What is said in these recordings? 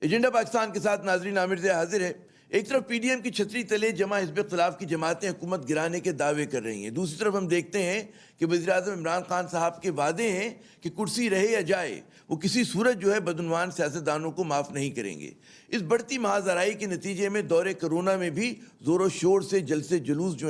Agenda Pakistan کے ساتھ ناظرین عامر سے حاضر ہے۔ ایک طرف پی ڈی ایم کی چھتری تلے جمع حزب اختلاف کی جماعتیں حکومت گرانے کے دعوے کر رہی ہیں، دوسری طرف ہم دیکھتے ہیں کہ وزیراعظم عمران خان صاحب کے وعدے ہیں کہ کرسی رہے یا جائے وہ کسی صورت بدعنوان سیاستدانوں کو معاف نہیں کریں گے۔ اس بڑھتی محاذ آرائی کے نتیجے میں دور کرونا میں بھی زور و شور سے جلسے جلوس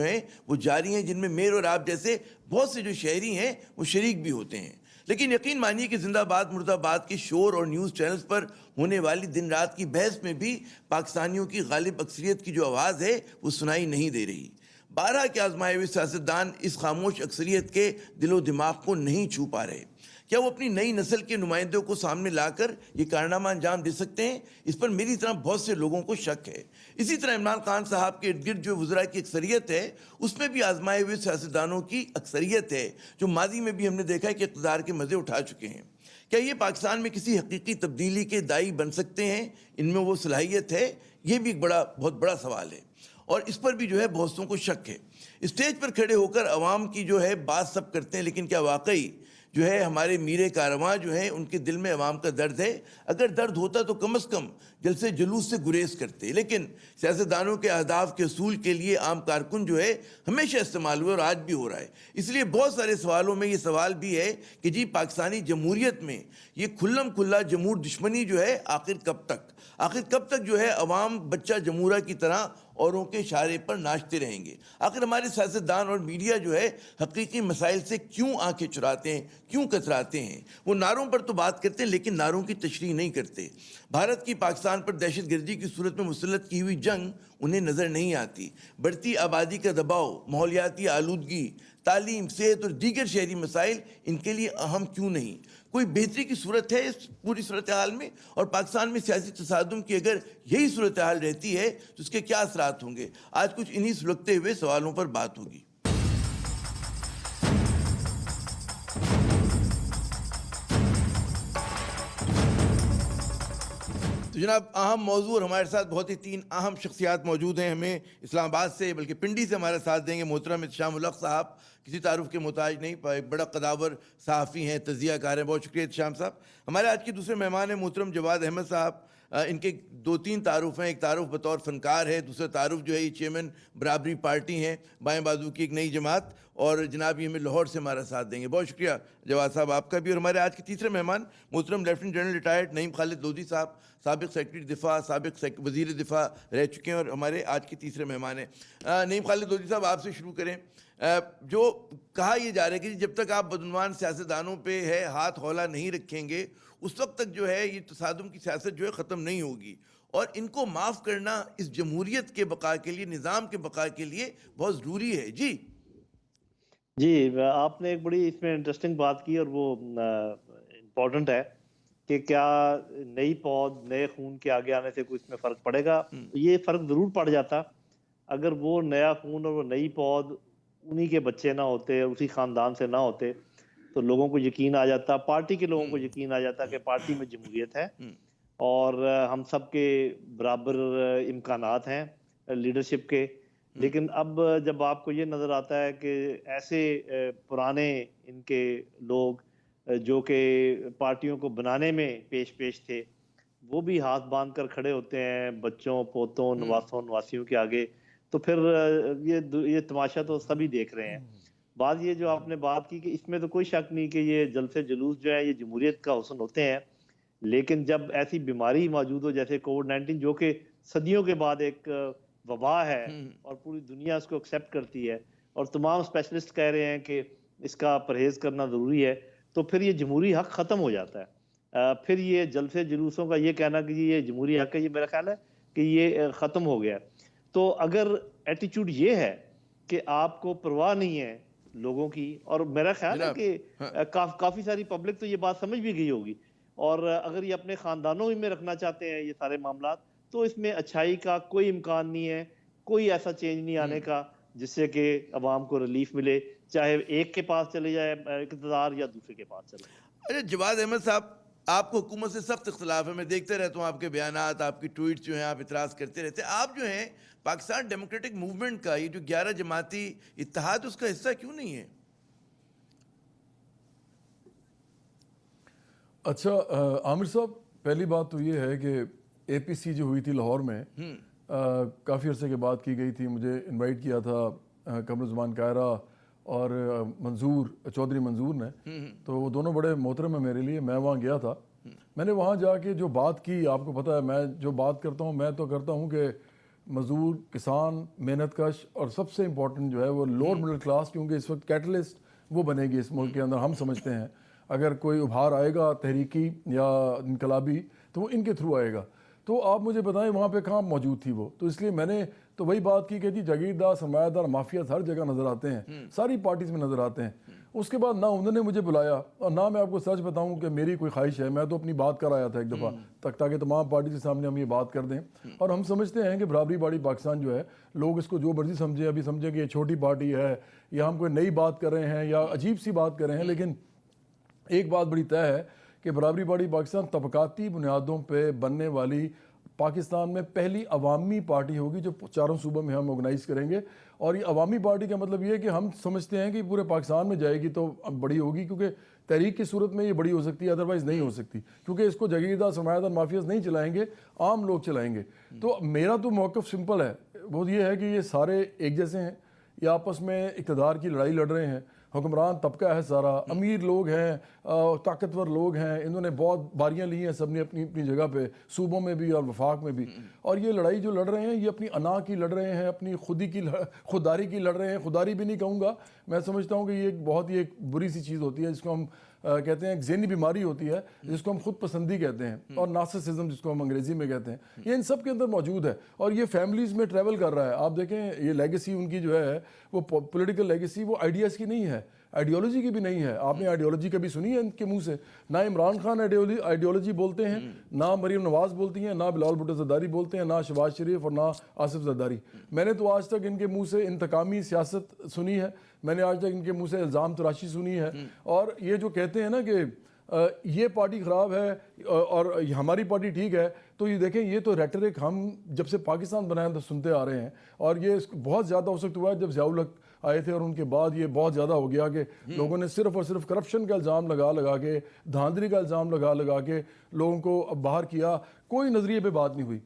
وہ جاری ہیں، جن میں میر اور آپ جیسے بہت سے جو شہری ہیں وہ شریک بھی ہوتے ہیں۔ لیکن یقین مانیے کہ زندہ باد مرد آباد کے شور اور نیوز چینلز پر ہونے والی دن رات کی بحث میں بھی پاکستانیوں کی غالب اکثریت کی جو آواز ہے وہ سنائی نہیں دے رہی۔ بارہ کے آزمائے ہوئے سیاستدان اس خاموش اکثریت کے دل و دماغ کو نہیں چھو پا رہے۔ کیا وہ اپنی نئی نسل کے نمائندوں کو سامنے لا کر یہ کارنامہ انجام دے سکتے ہیں؟ اس پر میری طرح بہت سے لوگوں کو شک ہے۔ اسی طرح عمران خان صاحب کے ارد گرد جو وزراء کی اکثریت ہے اس میں بھی آزمائے ہوئے سیاستدانوں کی اکثریت ہے، جو ماضی میں بھی ہم نے دیکھا ہے کہ اقتدار کے مزے اٹھا چکے ہیں۔ کیا یہ پاکستان میں کسی حقیقی تبدیلی کے داعی بن سکتے ہیں؟ ان میں وہ صلاحیت ہے؟ یہ بھی ایک بہت بڑا سوال ہے، اور اس پر بھی بہت کو شک ہے۔ اسٹیج پر کھڑے ہو کر عوام کی بات سب کرتے ہیں، لیکن کیا واقعی ہمارے میرے کارواں ان کے دل میں عوام کا درد ہے؟ اگر درد ہوتا تو کم از کم جلسے جلوس سے گریز کرتے، لیکن سیاستدانوں کے اہداف کے اصول کے لیے عام کارکن ہمیشہ استعمال ہوئے اور آج بھی ہو رہا ہے۔ اس لیے بہت سارے سوالوں میں یہ سوال بھی ہے کہ جی پاکستانی جمہوریت میں یہ کھلم کھلا جمہور دشمنی آخر کب تک عوام بچہ جمہورہ کی طرح اوروں کے اشارے پر ناچتے رہیں گے؟ آخر ہمارے سیاستدان اور میڈیا حقیقی مسائل سے کیوں آنکھیں چراتے ہیں، کیوں کتراتے ہیں؟ وہ نعروں پر تو بات کرتے ہیں لیکن نعروں کی تشریح نہیں کرتے۔ بھارت کی پاکستان پر دہشت گردی کی صورت میں مسلط کی ہوئی جنگ انہیں نظر نہیں آتی۔ بڑھتی آبادی کا دباؤ، ماحولیاتی آلودگی، تعلیم، صحت اور دیگر شہری مسائل ان کے لیے اہم کیوں نہیں؟ کوئی بہتری کی صورت ہے اس پوری صورتحال میں؟ اور پاکستان میں سیاسی تصادم کی اگر یہی صورتحال رہتی ہے تو اس کے کیا اثرات ہوں گے؟ آج کچھ انہی سلگتے ہوئے سوالوں پر بات ہوگی۔ تو جناب اہم موضوع، اور ہمارے ساتھ بہت ہی تین اہم شخصیات موجود ہیں۔ ہمیں اسلام آباد سے بلکہ پنڈی سے ہمارا ساتھ دیں گے محترم احتشام الحق صاحب، کسی تعارف کے محتاج نہیں، ایک بڑا قداور صحافی ہیں، تجزیہ کار ہیں۔ بہت شکریہ احتشام صاحب۔ ہمارے آج کے دوسرے مہمان ہیں محترم جواد احمد صاحب۔ ان کے دو تین تعارف ہیں، ایک تعارف بطور فنکار ہے، دوسرا تعارف یہ چیئرمین برابری پارٹی ہیں، بائیں بازو کی ایک نئی جماعت، اور جناب یہ ہمیں لاہور سے ہمارا ساتھ دیں گے۔ بہت شکریہ جواد صاحب آپ کا بھی۔ اور ہمارے آج کے تیسرے مہمان محترم لیفٹیننٹ جنرل ریٹائرڈ نعیم خالد لودھی صاحب، سابق سیکرٹری دفاع، سابق وزیر دفاع رہ چکے ہیں، اور ہمارے آج کے تیسرے مہمان ہیں۔ نعیم خالد لودھی صاحب آپ سے شروع کریں۔ جو کہا یہ جا رہا ہے کہ جب تک آپ بدعنوان سیاستدانوں پہ ہاتھ ہولا نہیں رکھیں گے اس وقت تک یہ تصادم کی سیاست ختم نہیں ہوگی، اور ان کو معاف کرنا اس جمہوریت کے بقا کے لیے، نظام کے بقا کے لیے بہت ضروری ہے۔ جی آپ نے ایک بڑی اس میں انٹرسٹنگ بات کی، اور وہ امپورٹنٹ ہے کہ کیا نئی پود نئے خون کے آگے آنے سے کوئی اس میں فرق پڑے گا؟ یہ فرق ضرور پڑ جاتا اگر وہ نیا خون اور وہ نئی پود انہی کے بچے نہ ہوتے، اسی خاندان سے نہ ہوتے، تو لوگوں کو یقین آ جاتا، پارٹی کے لوگوں کو یقین آ جاتا کہ پارٹی میں جمہوریت ہے اور ہم سب کے برابر امکانات ہیں لیڈرشپ کے۔ لیکن اب جب آپ کو یہ نظر آتا ہے کہ ایسے پرانے ان کے لوگ جو کہ پارٹیوں کو بنانے میں پیش تھے، وہ بھی ہاتھ باندھ کر کھڑے ہوتے ہیں بچوں، پوتوں، نواسوں، نواسیوں کے آگے، تو پھر یہ تماشا تو سبھی دیکھ رہے ہیں۔ بات یہ جو آپ نے بات کی کہ اس میں تو کوئی شک نہیں کہ یہ جلسے جلوس جو ہے یہ جمہوریت کا حسن ہوتے ہیں، لیکن جب ایسی بیماری موجود ہو جیسے کووڈ-19 جو کہ صدیوں کے بعد ایک وبا ہے اور پوری دنیا اس کو ایکسیپٹ کرتی ہے، اور تمام اسپیشلسٹ کہہ رہے ہیں کہ اس کا پرہیز کرنا ضروری ہے، تو پھر یہ جمہوری حق ختم ہو جاتا ہے۔ پھر یہ جلسے جلوسوں کا یہ کہنا کہ یہ جمہوری حق ہے، یہ میرا خیال ہے کہ یہ ختم ہو گیا۔ تو اگر ایٹیچیوڈ یہ ہے کہ آپ کو پرواہ نہیں ہے لوگوں کی، اور میرا خیال ہے کہ کافی ساری پبلک تو یہ بات سمجھ بھی گئی ہوگی، اور اگر یہ اپنے خاندانوں میں رکھنا چاہتے ہیں یہ سارے معاملات، تو اس میں اچھائی کا کوئی امکان نہیں ہے، کوئی ایسا چینج نہیں آنے کا جس سے کہ عوام کو ریلیف ملے، چاہے ایک کے پاس چلے جائے اقتدار یا دوسرے کے پاس چلے جائے۔ اچھا جواد احمد صاحب، آپ کو حکومت سے سخت اختلاف ہے، میں دیکھتے رہتا ہوں آپ کے بیانات، آپ کی ٹویٹس آپ اعتراض کرتے رہتے ہیں۔ آپ پاکستان ڈیموکریٹک موومنٹ کا یہ جو 11 جماعتی اتحاد اس کا حصہ کیوں نہیں ہے؟ اچھا عامر صاحب، پہلی بات تو یہ ہے کہ APC جو ہوئی تھی لاہور میں کافی عرصے کے بعد کی گئی تھی. مجھے انوائٹ کیا تھا قمرالزمان کائرہ اور چودھری منظور نے, تو وہ دونوں بڑے محترم ہیں میرے لیے. میں وہاں گیا تھا. میں نے وہاں جا کے جو بات کی, آپ کو پتہ ہے میں جو بات کرتا ہوں میں تو کرتا ہوں کہ مزدور, کسان, محنت کش اور سب سے امپورٹنٹ جو ہے وہ لوور مڈل کلاس, کیونکہ اس وقت کیٹلسٹ وہ بنے گی اس ملک کے اندر. ہم سمجھتے ہیں اگر کوئی ابھار آئے گا تحریکی یا انقلابی تو وہ ان کے تھرو آئے گا. تو آپ مجھے بتائیں وہاں پہ کہاں موجود تھی وہ. تو اس لیے میں نے تو وہی بات کی کہ جی جاگیردار, سرمایہ دار, مافیاز ہر جگہ نظر آتے ہیں, ساری پارٹیز میں نظر آتے ہیں. اس کے بعد نہ انہوں نے مجھے بلایا اور نہ میں آپ کو سچ بتاؤں کہ میری کوئی خواہش ہے. میں تو اپنی بات کر آیا تھا ایک دفعہ تک تاکہ تمام پارٹی کے سامنے ہم یہ بات کر دیں. اور ہم سمجھتے ہیں کہ برابری باڑی پاکستان جو ہے, لوگ اس کو جو مرضی سمجھیں, ابھی سمجھیں کہ یہ چھوٹی پارٹی ہے یا ہم کوئی نئی بات کر رہے ہیں یا عجیب سی بات کر رہے ہیں, لیکن ایک بات بڑی طے ہے کہ برابری باڑی پاکستان طبقاتی بنیادوں پہ بننے والی پاکستان میں پہلی عوامی پارٹی ہوگی جو چاروں صوبوں میں ہم آرگنائز کریں گے. اور یہ عوامی پارٹی کا مطلب یہ ہے کہ ہم سمجھتے ہیں کہ پورے پاکستان میں جائے گی تو بڑی ہوگی, کیونکہ تحریک کی صورت میں یہ بڑی ہو سکتی ہے, ادروائز نہیں ہو سکتی, کیونکہ اس کو جاگیردار, سرمایہ دار, مافیاز نہیں چلائیں گے, عام لوگ چلائیں گے. تو میرا تو موقف سمپل ہے, وہ یہ ہے کہ یہ سارے ایک جیسے ہیں, یہ آپس میں اقتدار کی لڑائی لڑ رہے ہیں. حکمران طبقہ ہے سارا, امیر لوگ ہیں, طاقتور لوگ ہیں, انہوں نے بہت باریاں لی ہیں سب نے اپنی اپنی جگہ پہ, صوبوں میں بھی اور وفاق میں بھی. اور یہ لڑائی جو لڑ رہے ہیں یہ اپنی انا کی لڑ رہے ہیں, اپنی خودداری کی لڑ رہے ہیں. خودداری بھی نہیں کہوں گا, میں سمجھتا ہوں کہ یہ ایک بہت ہی ایک بری سی چیز ہوتی ہے جس کو ہم کہتے ہیں ایک ذہنی بیماری ہوتی ہے جس کو ہم خود پسندی کہتے ہیں, اور نارسسزم جس کو ہم انگریزی میں کہتے ہیں. یہ ان سب کے اندر موجود ہے اور یہ فیملیز میں ٹریول کر رہا ہے. آپ دیکھیں یہ لیگیسی ان کی جو ہے وہ پولیٹیکل لیگیسی وہ آئیڈیاز کی نہیں ہے, آئیڈیالوجی کی بھی نہیں ہے. آپ نے آئیڈیالوجی کبھی سنی ہے ان کے منہ سے؟ نہ عمران خان آئیڈیالوجی بولتے ہیں, نہ مریم نواز بولتی ہیں, نہ بلاول بھٹو زرداری بولتے ہیں, نہ شہباز شریف اور نہ آصف زرداری. میں نے تو آج تک ان کے منہ سے انتقامی سیاست سنی ہے, میں نے آج تک ان کے منہ سے الزام تراشی سنی ہے. اور یہ جو کہتے ہیں نا کہ یہ پارٹی خراب ہے اور ہماری پارٹی ٹھیک ہے, تو یہ دیکھیں یہ تو ریٹرک ہم جب سے پاکستان بنایا تو سنتے آ رہے ہیں. اور یہ بہت زیادہ اس وقت ہوا ہے جب ضیاء الحق آئے تھے, اور ان کے بعد یہ بہت زیادہ ہو گیا کہ لوگوں نے صرف اور صرف کرپشن کا الزام لگا کے, دھاندلی کا الزام لگا کے لوگوں کو باہر کیا, کوئی نظریے پہ بات نہیں ہوئی.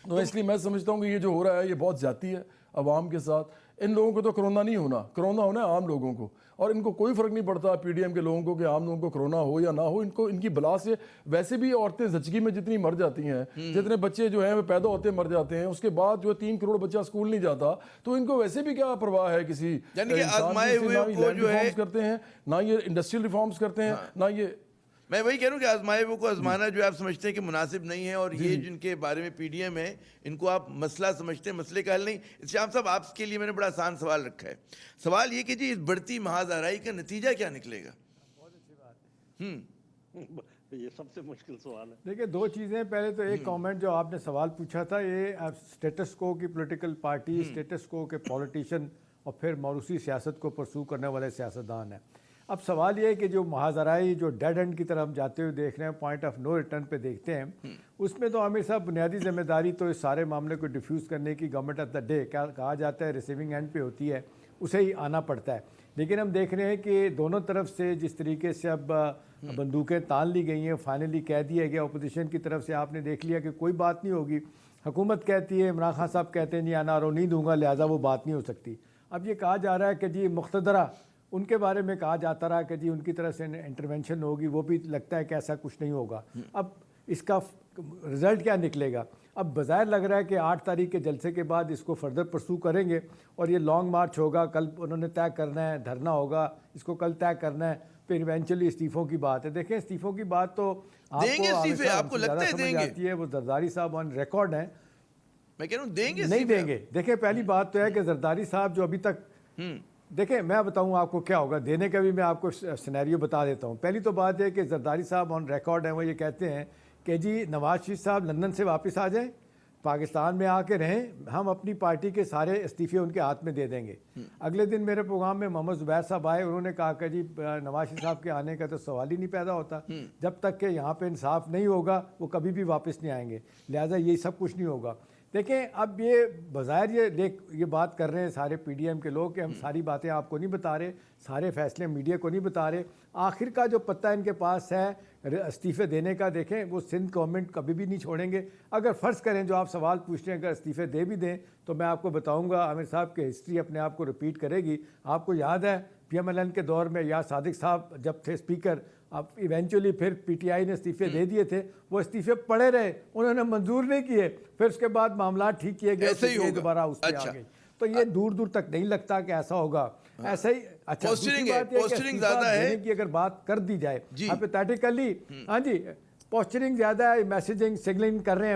تو اس لیے میں سمجھتا ہوں کہ یہ جو ہو رہا ہے یہ بہت زیادتی ہے عوام کے ساتھ. ان لوگوں کو تو کرونا نہیں ہونا, کرونا ہونا ہے عام لوگوں کو, اور ان کو کوئی فرق نہیں پڑتا پی ڈی ایم کے لوگوں کو کہ عام لوگوں کو کرونا ہو یا نہ ہو. ان کی بلا سے ویسے بھی عورتیں زچگی میں جتنی مر جاتی ہیں, جتنے بچے جو ہیں وہ پیدا ہوتے مر جاتے ہیں, اس کے بعد جو 3 کروڑ بچہ اسکول نہیں جاتا, تو ان کو ویسے بھی کیا پرواہ ہے کسی یعنی کہ آزمائے ہوئے کو جو ہے کرتے ہیں, نہ یہ انڈسٹریل ریفارمز کرتے ہیں, نہ یہ. میں وہی کہہ رہا ہوں کہ آزمائے وہ کو آزمانا جو آپ سمجھتے ہیں کہ مناسب نہیں ہے, اور یہ جن کے بارے میں پی ڈی ایم ہے ان کو آپ مسئلہ سمجھتے ہیں, مسئلے کا حل نہیں. شام صاحب آپ کے لیے میں نے بڑا آسان سوال رکھا ہے. سوال یہ کہ جی اس بڑھتی محاذ آرائی کا نتیجہ کیا نکلے گا؟ بہت اچھی بات ہے, یہ سب سے مشکل سوال ہے. دیکھیں 2 چیزیں, پہلے تو ایک کامنٹ جو آپ نے سوال پوچھا تھا, یہ اسٹیٹس کو کی پولیٹیکل پارٹی, اسٹیٹس کو کے پولیٹیشین اور پھر موروثی سیاست کو پرسو کرنے والے سیاستدان ہیں. اب سوال یہ ہے کہ جو محاذ آرائی جو ڈیڈ اینڈ کی طرف جاتے ہوئے دیکھ رہے ہیں, پوائنٹ آف نو ریٹرن پہ دیکھتے ہیں, اس میں تو عامر صاحب بنیادی ذمہ داری تو اس سارے معاملے کو ڈیفیوز کرنے کی گورنمنٹ آف دا ڈے کہا جاتا ہے ریسیونگ اینڈ پہ ہوتی ہے, اسے ہی آنا پڑتا ہے. لیکن ہم دیکھ رہے ہیں کہ دونوں طرف سے جس طریقے سے اب بندوقیں تان لی گئی ہیں, فائنلی کہہ دیا گیا اپوزیشن کی طرف سے, آپ نے دیکھ لیا کہ کوئی بات نہیں ہوگی. حکومت کہتی ہے, عمران خان صاحب کہتے ہیں نہیں آنا رو نہیں دوں گا, لہٰذا وہ بات نہیں ہو سکتی. اب یہ کہا جا رہا ہے کہ جی مقتدرہ, ان کے بارے میں کہا جاتا رہا کہ جی ان کی طرف سے انٹرونشن ہوگی, وہ بھی لگتا ہے کہ ایسا کچھ نہیں ہوگا. اب اس کا رزلٹ کیا نکلے گا؟ اب بظاہر لگ رہا ہے کہ 8 تاریخ کے جلسے کے بعد اس کو فردر پرسو کریں گے, اور یہ لانگ مارچ ہوگا. کل انہوں نے طے کرنا ہے, دھرنا ہوگا, اس کو کل طے کرنا ہے, پھر ایونچولی استعفوں کی بات ہے. دیکھیں استعفوں کی بات تو آپ کو لگتا ہے سمجھ آتی ہے, وہ زرداری صاحب آن ریکارڈ ہیں. میں کہہ رہا ہوں دیں گے نہیں دیں گے. دیکھیں پہلی بات تو ہے کہ زرداری صاحب جو ابھی تک, دیکھیں میں بتاؤں آپ کو کیا ہوگا, دینے کا بھی میں آپ کو سینیریو بتا دیتا ہوں. پہلی تو بات ہے کہ زرداری صاحب آن ریکارڈ ہیں, وہ یہ کہتے ہیں کہ جی نواز شریف صاحب لندن سے واپس آ جائیں, پاکستان میں آ کے رہیں, ہم اپنی پارٹی کے سارے استعفے ان کے ہاتھ میں دے دیں گے. اگلے دن میرے پروگرام میں محمد زبیر صاحب آئے, انہوں نے کہا کہ جی نواز شریف صاحب کے آنے کا تو سوال ہی نہیں پیدا ہوتا, جب تک کہ یہاں پہ انصاف نہیں ہوگا وہ کبھی بھی واپس نہیں آئیں گے, لہٰذا یہ سب کچھ نہیں ہوگا. دیکھیں اب یہ بظاہر یہ بات کر رہے ہیں سارے پی ڈی ایم کے لوگ کہ ہم ساری باتیں آپ کو نہیں بتا رہے, سارے فیصلے میڈیا کو نہیں بتا رہے. آخر کا جو پتہ ان کے پاس ہے استعفے دینے کا دیکھیں وہ سندھ گورنمنٹ کبھی بھی نہیں چھوڑیں گے. اگر فرض کریں جو آپ سوال پوچھتے ہیں اگر استعفے دے بھی دیں تو میں آپ کو بتاؤں گا عامر صاحب کہ ہسٹری اپنے آپ کو رپیٹ کرے گی. آپ کو یاد ہے پی ایم ایل این کے دور میں یا صادق صاحب جب تھے اسپیکر, اب ایونچولی پھر پی ٹی آئی نے استعفے دے دیے تھے, وہ استعفے پڑے رہے, انہوں نے منظور نہیں کیے, پھر اس کے بعد معاملات ٹھیک کیے گئے, ایسے ہی ہوگا. دوبارہ اس پہ آ گئی. تو یہ دور دور تک نہیں لگتا کہ ایسا ہوگا. ایسا ہی اچھا پوسچرنگ ہے, پوسچرنگ زیادہ ہے کی اگر بات کر دی جائے ہائپوتھیٹیکلی, ہاں جی پوسچرنگ زیادہ ہے, میسیجنگ سگنلنگ کر رہے ہیں,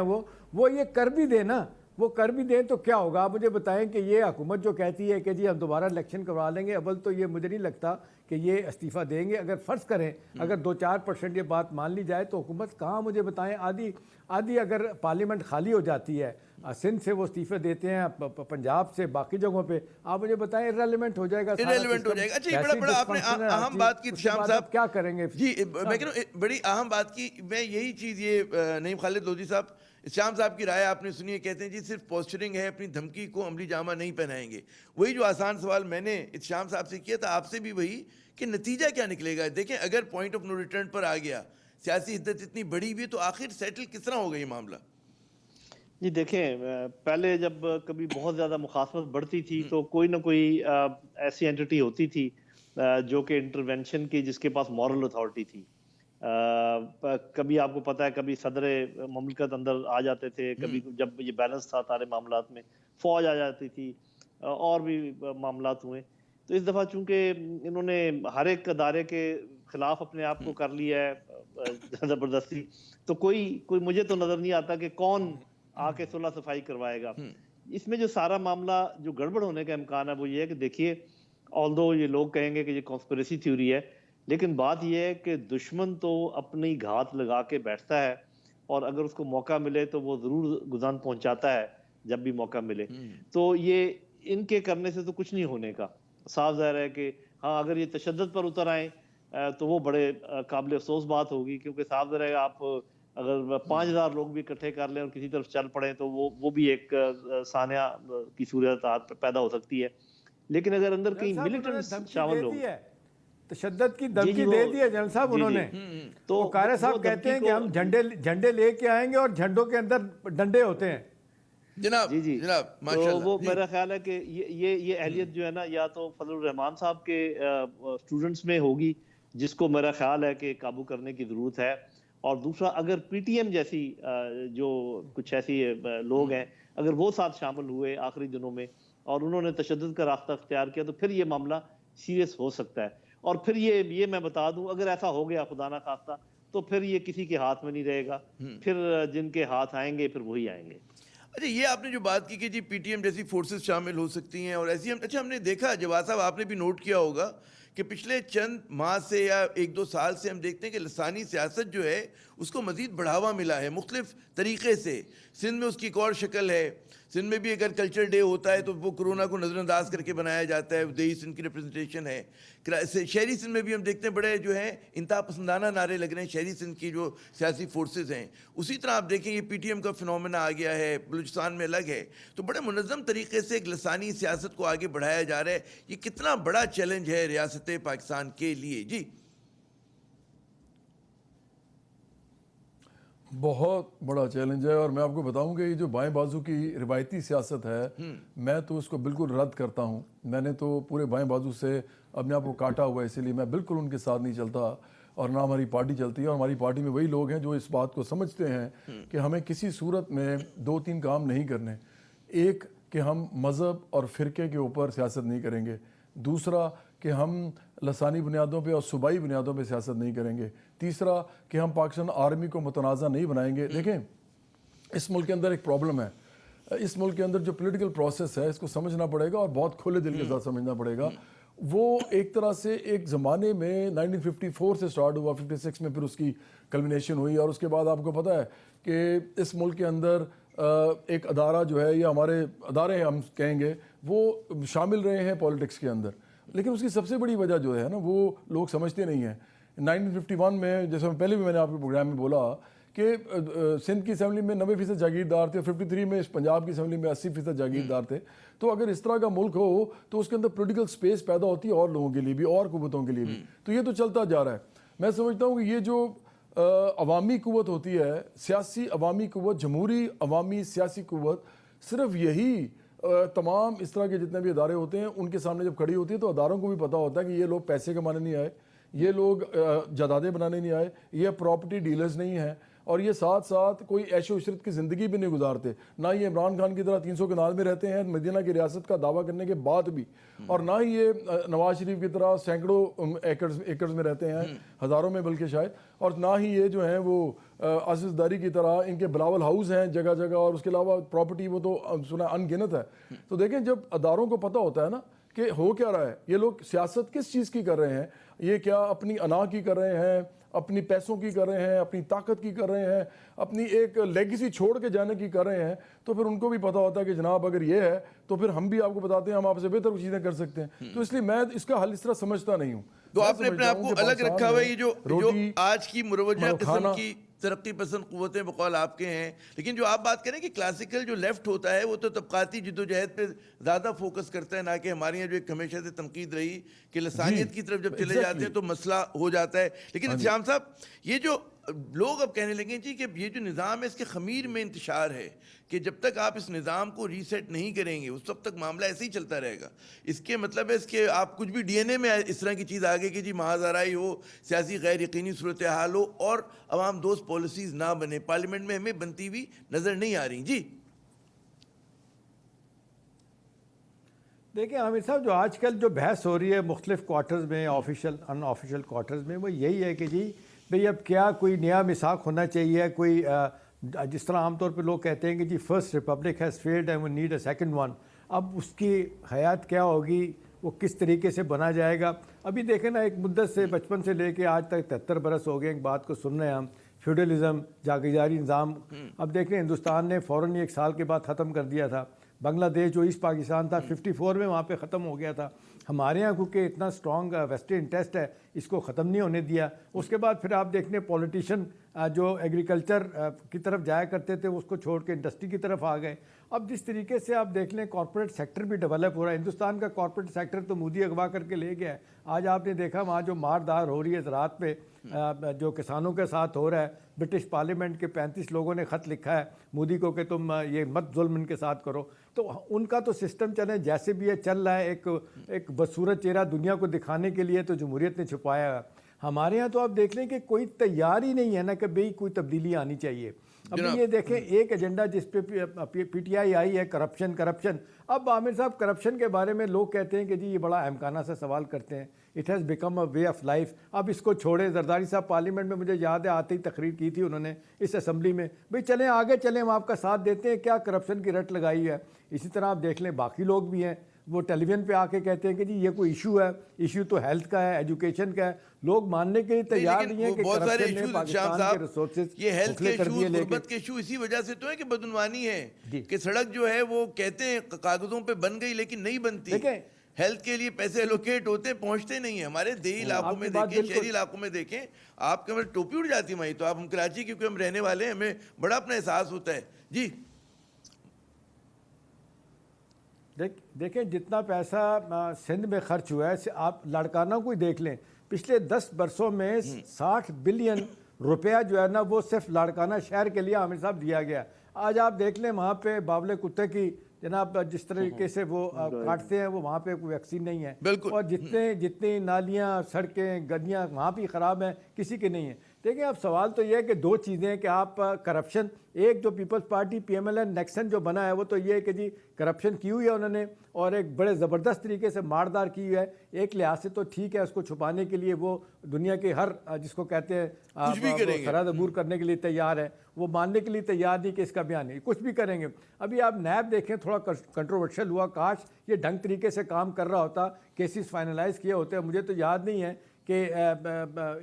وہ یہ کر بھی دیں نا, وہ کر بھی دیں تو کیا ہوگا. آپ مجھے بتائیں کہ یہ حکومت جو کہتی ہے کہ جی ہم دوبارہ الیکشن کروا لیں گے, اول تو یہ مجھے نہیں لگتا کہ یہ استعفیٰ دیں گے. اگر فرض کریں اگر 2-4% یہ بات مان لی جائے تو حکومت کہاں, مجھے بتائیں, آدھی اگر پارلیمنٹ خالی ہو جاتی ہے, سندھ سے وہ استعفے دیتے ہیں, پنجاب سے, باقی جگہوں پہ, آپ مجھے بتائیں ارریلیونٹ ہو جائے گا. ارریلیونٹ ہو جائے گا. اچھا یہ بڑا آپ نے اہم بات کی شام صاحب, کیا کریں گے جی میں کہہ رہا ہوں بڑی اہم بات کی. میں یہی چیز یہ نعیم خالد لودھی صاحب, شام صاحب کی رائے آپ نے سنی ہے, کہتے ہیں جی صرف پوسچرنگ ہے, اپنی دھمکی کو عملی جامہ نہیں پہنائیں گے. وہی جو آسان سوال میں نے شام صاحب سے کیا تھا, آپ سے بھی وہی کہ نتیجہ کیا نکلے گا. دیکھیں اگر پوائنٹ آف نو ریٹرن پر آ گیا, سیاسی حدت اتنی بڑی بھی, تو آخر سیٹل کس طرح ہوگا یہ معاملہ. جی دیکھیں, پہلے جب کبھی بہت زیادہ مخاصمت بڑھتی تھی تو کوئی نہ کوئی ایسی اینٹی ہوتی تھی جو کہ انٹرونشن کی, جس کے پاس مورل اتھارٹی تھی. کبھی آپ کو پتہ ہے کبھی صدر مملکت اندر آ جاتے تھے, کبھی جب یہ بیلنس تھا سارے معاملات میں فوج آ جاتی تھی, اور بھی معاملات ہوئے. تو اس دفعہ چونکہ انہوں نے ہر ایک ادارے کے خلاف اپنے آپ کو کر لیا ہے زبردستی, تو کوئی مجھے تو نظر نہیں آتا کہ کون آ کے صلح صفائی کروائے گا. اس میں جو سارا معاملہ جو گڑبڑ ہونے کا امکان ہے وہ یہ ہے کہ دیکھیے, آلدو یہ لوگ کہیں گے کہ یہ کانسپریسی تھیوری ہے, لیکن بات یہ ہے کہ دشمن تو اپنی گھات لگا کے بیٹھتا ہے, اور اگر اس کو موقع ملے تو وہ ضرور گزان پہنچاتا ہے جب بھی موقع ملے. تو یہ ان کے کرنے سے تو کچھ نہیں ہونے کا. صاف ظاہر ہے کہ ہاں اگر یہ تشدد پر اتر آئیں تو وہ بڑے قابل افسوس بات ہوگی, کیونکہ صاف ظاہر ہے آپ اگر 5000 لوگ بھی اکٹھے کر لیں اور کسی طرف چل پڑیں تو وہ بھی ایک سانحہ کی صورت پیدا ہو سکتی ہے. لیکن اگر اندر کہیں ملیٹنٹس شامل ہو, تشدد کی دھمکی دے دی ہے جنرل صاحب انہوں نے, تو قاہرہ صاحب کہتے ہیں کہ ہم جھنڈے لے کے آئیں گے اور جھنڈوں کے اندر ڈنڈے ہوتے ہیں. جناب جی جناب تو وہ میرا خیال ہے کہ یہ اہلیت جو ہے نا, یا تو فضل الرحمان صاحب کے اسٹوڈنٹس میں ہوگی, جس کو میرا خیال ہے کہ قابو کرنے کی ضرورت ہے, اور دوسرا اگر پی ٹی ایم جیسی جو کچھ ایسی لوگ ہیں اگر وہ ساتھ شامل ہوئے آخری دنوں میں اور انہوں نے تشدد کا راستہ اختیار کیا, تو پھر یہ معاملہ سیریس ہو سکتا ہے. اور پھر یہ میں بتا دوں, اگر ایسا ہو گیا خدا نہ خواستہ, تو پھر یہ کسی کے ہاتھ میں نہیں رہے گا, پھر جن کے ہاتھ آئیں گے پھر وہی آئیں گے. اچھا یہ آپ نے جو بات کی کہ جی پی ٹی ایم جیسی فورسز شامل ہو سکتی ہیں اور ایسی, اچھا ہم نے دیکھا جواد صاحب, آپ نے بھی نوٹ کیا ہوگا کہ پچھلے چند ماہ سے یا 1-2 سال سے ہم دیکھتے ہیں کہ لسانی سیاست جو ہے اس کو مزید بڑھاوا ملا ہے مختلف طریقے سے. سندھ میں اس کی ایک اور شکل ہے, سندھ میں بھی اگر کلچر ڈے ہوتا ہے تو وہ کرونا کو نظر انداز کر کے بنایا جاتا ہے, دیہی سندھ کی ریپرزنٹیشن ہے. شہری سندھ میں بھی ہم دیکھتے ہیں بڑے جو ہیں انتہا پسندانہ نعرے لگ رہے ہیں شہری سندھ کی جو سیاسی فورسز ہیں. اسی طرح آپ دیکھیں یہ پی ٹی ایم کا فنومنا آ گیا ہے, بلوچستان میں الگ ہے. تو بڑے منظم طریقے سے ایک لسانی سیاست کو آگے بڑھایا جا رہا ہے. یہ کتنا بڑا چیلنج ہے ریاست پاکستان کے لیے. جی بہت بڑا چیلنج ہے, اور میں آپ کو بتاؤں کہ یہ جو بائیں بازو کی روایتی سیاست ہے, میں تو اس کو بالکل رد کرتا ہوں. میں نے تو پورے بائیں بازو سے اپنے آپ کو کاٹا ہوا ہے, اسی لیے میں بالکل ان کے ساتھ نہیں چلتا, اور نہ ہماری پارٹی چلتی ہے. اور ہماری پارٹی میں وہی لوگ ہیں جو اس بات کو سمجھتے ہیں کہ ہمیں کسی صورت میں 2-3 کام نہیں کرنے. ایک کہ ہم مذہب اور فرقے کے اوپر سیاست نہیں کریں گے, دوسرا کہ ہم لسانی بنیادوں پہ اور صوبائی بنیادوں پہ سیاست نہیں کریں گے, تیسرا کہ ہم پاکستان آرمی کو متنازع نہیں بنائیں گے. دیکھیں اس ملک کے اندر ایک پرابلم ہے, اس ملک کے اندر جو پولیٹیکل پروسیس ہے اس کو سمجھنا پڑے گا, اور بہت کھلے دل کے ساتھ سمجھنا پڑے گا. وہ ایک طرح سے ایک زمانے میں 1954 سے سٹارٹ ہوا, 56 میں پھر اس کی کلمنیشن ہوئی, اور اس کے بعد آپ کو پتہ ہے کہ اس ملک کے اندر ایک ادارہ جو ہے, یا ہمارے ادارے ہم کہیں گے, وہ شامل رہے ہیں پولیٹکس کے اندر. لیکن اس کی سب سے بڑی وجہ جو ہے نا, وہ لوگ سمجھتے نہیں ہیں. 1951 میں, جیسے پہلے بھی میں نے آپ کے پروگرام میں بولا کہ سندھ کی اسمبلی میں 90% جاگیردار تھے, 53 میں پنجاب کی اسمبلی میں 80% جاگیردار تھے. تو اگر اس طرح کا ملک ہو تو اس کے اندر پولیٹیکل سپیس پیدا ہوتی ہے اور لوگوں کے لیے بھی اور قوتوں کے لیے بھی. تو یہ تو چلتا جا رہا ہے. میں سمجھتا ہوں کہ یہ جو عوامی قوت ہوتی ہے، سیاسی عوامی قوت، جمہوری عوامی سیاسی قوت، صرف یہی تمام اس طرح کے جتنے بھی ادارے ہوتے ہیں ان کے سامنے جب کھڑی ہوتی ہے تو اداروں کو بھی پتہ ہوتا ہے کہ یہ لوگ پیسے کمانے نہیں آئے، یہ لوگ جائیدادیں بنانے نہیں آئے، یہ پراپرٹی ڈیلرز نہیں ہیں، اور یہ ساتھ ساتھ کوئی عیش و عشرت کی زندگی بھی نہیں گزارتے، نہ یہ عمران خان کی طرح 300 کنال میں رہتے ہیں مدینہ کی ریاست کا دعویٰ کرنے کے بعد بھی، اور نہ ہی یہ نواز شریف کی طرح سینکڑوں ایکڑز میں رہتے ہیں، ہزاروں میں بلکہ شاید، اور نہ ہی یہ جو ہیں وہ آصف داری کی طرح ان کے بلاول ہاؤس ہیں جگہ جگہ، اور اس کے علاوہ پراپرٹی وہ تو سنا ان گنت ہے۔ تو دیکھیں جب اداروں کو پتہ ہوتا ہے نا کہ ہو کیا رہا ہے، یہ لوگ سیاست کس چیز کی کر رہے ہیں، یہ کیا اپنی انا کی کر رہے ہیں، اپنی پیسوں کی کر رہے ہیں، اپنی طاقت کی کر رہے ہیں، اپنی ایک لیگیسی چھوڑ کے جانے کی کر رہے ہیں، تو پھر ان کو بھی پتہ ہوتا ہے کہ جناب اگر یہ ہے تو پھر ہم بھی آپ کو بتاتے ہیں ہم آپ سے بہتر چیزیں کر سکتے ہیں۔ تو اس لیے میں اس کا حل اس طرح سمجھتا نہیں ہوں۔ تو آپ نے اپنے آپ کو الگ رکھا ہوا ہے، یہ جو آج کی مروجہ قسم کی ترقی پسند قوتیں بقول آپ کے ہیں، لیکن جو آپ بات کریں کہ کلاسیکل جو لیفٹ ہوتا ہے وہ تو طبقاتی جدوجہد پہ زیادہ فوکس کرتا ہے، نہ کہ ہمارے یہاں جو ایک ہمیشہ سے تنقید رہی کہ لسانیت کی طرف جب چلے جاتے ہیں تو مسئلہ ہو جاتا ہے۔ لیکن شیام صاحب یہ جو لوگ اب کہنے لگے جی کہ یہ جو نظام ہے اس کے خمیر میں انتشار ہے کہ جب تک آپ اس نظام کو ریسیٹ نہیں کریں گے اس وقت تک معاملہ ایسے ہی چلتا رہے گا، اس کے مطلب ہے اس کے آپ کچھ بھی ڈی این اے میں اس طرح کی چیز آگے کہ جی محاذ آرائی ہو، سیاسی غیر یقینی صورتحال ہو اور عوام دوست پالیسیز نہ بنے، پارلیمنٹ میں ہمیں بنتی ہوئی نظر نہیں آ رہی۔ جی دیکھیں عامر صاحب، جو آج کل جو بحث ہو رہی ہے مختلف کوارٹرز میں، آفیشیل ان آفیشیل کوارٹرز میں، وہ یہی ہے کہ جی بھئی اب کیا کوئی نیا میثاق ہونا چاہیے، کوئی جس طرح عام طور پہ لوگ کہتے ہیں کہ جی first republic has failed and we need a second one, اب اس کی حیات کیا ہوگی، وہ کس طریقے سے بنا جائے گا۔ ابھی دیکھیں نا ایک مدت سے بچپن سے لے کے آج تک 73 برس ہو گئے ایک بات کو سن رہے ہیں ہم، فیوڈلزم، جاگیرداری نظام۔ اب دیکھ رہے ہیں ہندوستان نے فوراً ایک سال کے بعد ختم کر دیا تھا، بنگلہ دیش جو ایسٹ پاکستان تھا 54 میں وہاں پہ ختم ہو گیا تھا۔ ہمارے یہاں کیونکہ اتنا اسٹرانگ ویسٹرن انٹرسٹ ہے اس کو ختم نہیں ہونے دیا۔ اس کے بعد پھر آپ دیکھنے پولیٹیشین جو ایگریکلچر کی طرف جایا کرتے تھے اس کو چھوڑ کے انڈسٹری کی طرف آ گئے۔ اب جس طریقے سے آپ دیکھ لیں کارپوریٹ سیکٹر بھی ڈیولپ ہو رہا ہے، ہندوستان کا کارپوریٹ سیکٹر تو مودی اغوا کر کے لے گیا ہے۔ آج آپ نے دیکھا وہاں جو مار دار ہو رہی ہے زراعت پہ، جو کسانوں کے ساتھ ہو رہا ہے، برٹش پارلیمنٹ کے 35 لوگوں نے خط لکھا ہے مودی کو کہ تم یہ مت ظلم ان کے ساتھ کرو۔ تو ان کا تو سسٹم چلے جیسے بھی یہ چل رہا ہے، ایک بدصورت چہرہ دنیا کو دکھانے کے لیے تو جمہوریت نے چھپایا ہے۔ ہمارے ہاں تو آپ دیکھ لیں کہ کوئی تیار ہی نہیں ہے نا کہ بھئی کوئی تبدیلی آنی چاہیے۔ ابھی یہ دیکھیں ایک ایجنڈا جس پہ پی ٹی آئی آئی ہے کرپشن۔ اب عامر صاحب کرپشن کے بارے میں لوگ کہتے ہیں کہ جی یہ بڑا اہمکانہ سے سوال کرتے ہیں، it has become a way of life. اب اس کو چھوڑے، زرداری صاحب پارلیمنٹ میں مجھے یاد ہے آتے ہی تقریر کی تھی انہوں نے اس اسمبلی میں، بھئی چلیں آگے چلیں، ہم آپ کا ساتھ دیتے ہیں، کیا کرپشن کی رٹ لگائی ہے۔ اسی طرح آپ دیکھ لیں باقی لوگ بھی ہیں، وہ ٹیلی ویژن پہ آ کے کہتے ہیں کہ جی یہ کوئی ایشو ہے، ایشو تو ہیلتھ کا ہے، ایجوکیشن کا ہے، لوگ ماننے کے لیے تیار نہیں ہیں کہ کرپشن نے پاکستان کے ریسورسز یہ ہیلتھ کے کر دیے۔ ایشو، غربت کے ایشو اسی وجہ سے تو ہے کہ بدعنوانی ہے کہ سڑک جو ہے وہ کہتے ہیں کاغذوں پہ بن گئی لیکن نہیں بنتی، ہیلتھ کے لیے پیسے الوکیٹ ہوتے ہیں پہنچتے نہیں ہیں۔ ہمارے دیہی علاقوں میں دیکھیں، شہری علاقوں میں دیکھیں، آپ کے ہمیں ٹوپی اڑ جاتی ہے وہیں تو، آپ ہم کراچی کیونکہ ہم رہنے والے ہیں ہمیں بڑا اپنا احساس ہوتا ہے۔ جی دیکھیں جتنا پیسہ سندھ میں خرچ ہوا ہے، آپ لاڑکانہ کو ہی دیکھ لیں، پچھلے 10 برسوں میں 60 بلین روپیہ جو ہے نا وہ صرف لاڑکانہ شہر کے لیے عامر صاحب دیا گیا۔ آج آپ دیکھ لیں وہاں پہ باولے کتے کی جناب جس طریقے سے وہ کاٹتے ہیں، وہ وہاں پہ کوئی ویکسین نہیں ہے، اور جتنے نالیاں، سڑکیں، گلیاں وہاں بھی خراب ہیں، کسی کے نہیں ہیں۔ دیکھیں اب سوال تو یہ ہے کہ دو چیزیں ہیں کہ آپ کرپشن، ایک جو Peoples Party P M L N nexus جو بنا ہے وہ تو یہ ہے کہ جی کرپشن کی ہوئی ہے انہوں نے، اور ایک بڑے زبردست طریقے سے ماردار کی ہوئی ہے۔ ایک لحاظ سے تو ٹھیک ہے، اس کو چھپانے کے لیے وہ دنیا کے ہر جس کو کہتے ہیں سرحد عبور کرنے کے لیے تیار ہے، وہ ماننے کے لیے تیار نہیں کہ اس کا بیان نہیں، کچھ بھی کریں گے۔ ابھی آپ نیب دیکھیں، تھوڑا کنٹروورشل ہوا، کاش یہ ڈھنگ طریقے سے کام کر رہا ہوتا، کیسز فائنلائز کیے ہوتے ہیں۔ مجھے تو یاد نہیں ہے کہ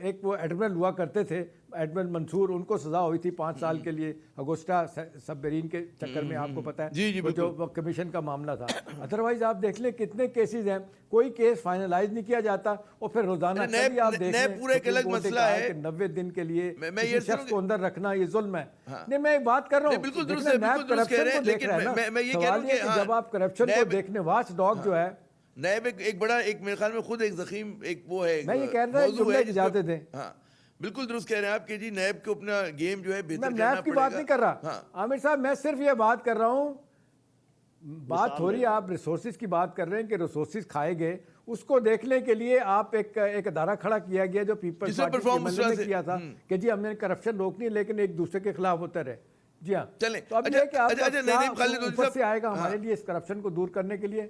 ایک وہ ایڈمرل ہوا کرتے تھے، ایڈمرل منصور، ان کو سزا ہوئی تھی 5 سال کے لیے اگوسٹا سب میرین کے چکر میں، آپ کو پتہ ہے جو کمیشن کا معاملہ تھا۔ ادروائز آپ دیکھ لیں کتنے کیسز ہیں، کوئی کیس فائنلائز نہیں کیا جاتا، اور پھر روزانہ آپ دیکھ لیں پورا ایک الگ مسئلہ ہے 90 دن کے لیے کسی شخص کو اندر رکھنا، یہ ظلم ہے۔ نہیں میں بات کر رہا ہوں، بالکل درست ہے، بالکل درست کہہ رہے ہیں، لیکن میں یہ کہہ رہا ہوں کہ جب آپ کرپشن کو دیکھنے، واچ ڈاگ جو ہے نیب ایک بڑا، ایک میرے خیال میں خود ایک زخیم ایک وہ ہے، میں یہ کہہ رہا ہوں جملے کی اجازت دیں، بالکل درست کہہ رہے ہیں آپ کہ جی نیب کو اپنا گیم جو ہے میں بہتر کرنا نیب کی بات پڑے نہیں گا. کر رہا ہاں عامر صاحب، میں صرف یہ بات کر رہا ہوں، بات ہو رہی ہے آپ ریسورسز کی بات کر رہے ہیں کہ ریسورسز کھائے گئے، اس کو دیکھنے کے لیے آپ ایک ادارہ کھڑا کیا گیا جو پیپلز جس میں پارٹی کے perform اس MLA طرح نے سے کیا تھا کہ جی ہم نے کرپشن روکنی ہے لیکن ایک دوسرے کے خلاف ہوتا رہے. جی ہاں، چلیں. تو اب یہ کہ آپ اچھا کیا نعیم خالد لودھی اوپر صاحب، سے آئے گا ہمارے لیے اس کرپشن کو دور کرنے کے لیے؟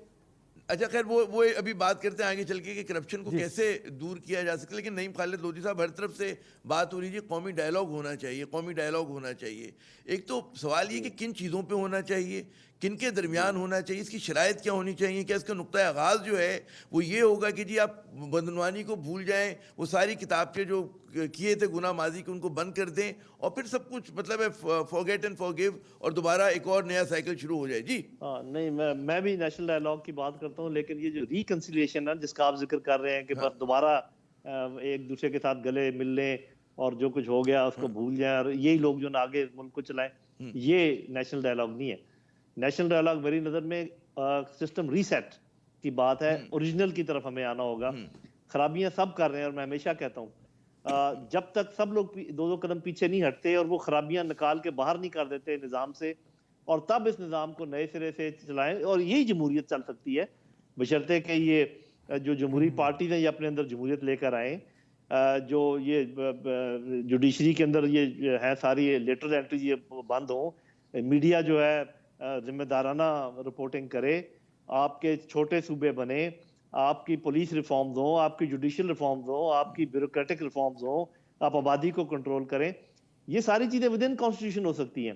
اچھا خیر وہ ابھی بات کرتے ہیں آگے چل کے کہ کرپشن کو کیسے دور کیا جا سکتا ہے. لیکن نعیم خالد لودھی صاحب ہر طرف سے بات ہو رہی ہے قومی ڈائلاگ ہونا چاہیے، قومی ڈائلاگ ہونا چاہیے. ایک تو سوال یہ کہ کن چیزوں پہ ہونا چاہیے، کن کے درمیان ہونا چاہیے، اس کی شرائط کیا ہونی چاہیے. کیا اس کا نقطۂ آغاز جو ہے وہ یہ ہوگا کہ جی آپ بدعنوانی کو بھول جائیں، وہ ساری کتابچے جو کیے تھے گناہ ماضی کے ان کو بند کر دیں اور پھر سب کچھ مطلب ہے فورگیٹ اینڈ فورگیو اور دوبارہ ایک اور نیا سائیکل شروع ہو جائے. جی ہاں نہیں، میں بھی نیشنل ڈائلاگ کی بات کرتا ہوں، لیکن یہ جو ریکنسیلیشن ہے جس کا آپ ذکر کر رہے ہیں کہ بس دوبارہ ایک دوسرے کے ساتھ گلے مل لیں اور جو کچھ ہو گیا اس کو بھول جائیں اور یہی لوگ جو آگے ملک کو چلائیں، یہ نیشنل ڈائلاگ نہیں ہے. نیشنل ڈائلاگ میری نظر میں سسٹم ریسیٹ کی بات ہے. اوریجنل کی طرف ہمیں آنا ہوگا. خرابیاں سب کر رہے ہیں اور میں ہمیشہ کہتا ہوں جب تک سب لوگ دو قدم پیچھے نہیں ہٹتے اور وہ خرابیاں نکال کے باہر نہیں کر دیتے نظام سے، اور تب اس نظام کو نئے سرے سے چلائیں، اور یہی جمہوریت چل سکتی ہے بشرطے کہ یہ جو جمہوری پارٹیز ہیں یہ اپنے اندر جمہوریت لے کر آئیں. جو یہ جوڈیشری کے اندر یہ ہے ساری لیٹرل انٹریز یہ بند ہوں، میڈیا جو ہے ذمہ دارانہ رپورٹنگ کرے، آپ کے چھوٹے صوبے بنے، آپ کی پولیس ریفارمز ہوں، آپ کی جوڈیشل ریفارمز ہوں، آپ کی بیوروکریٹک ریفارمز ہوں، آپ آبادی کو کنٹرول کریں. یہ ساری چیزیں ود ان کانسٹیٹیوشن ہو سکتی ہیں،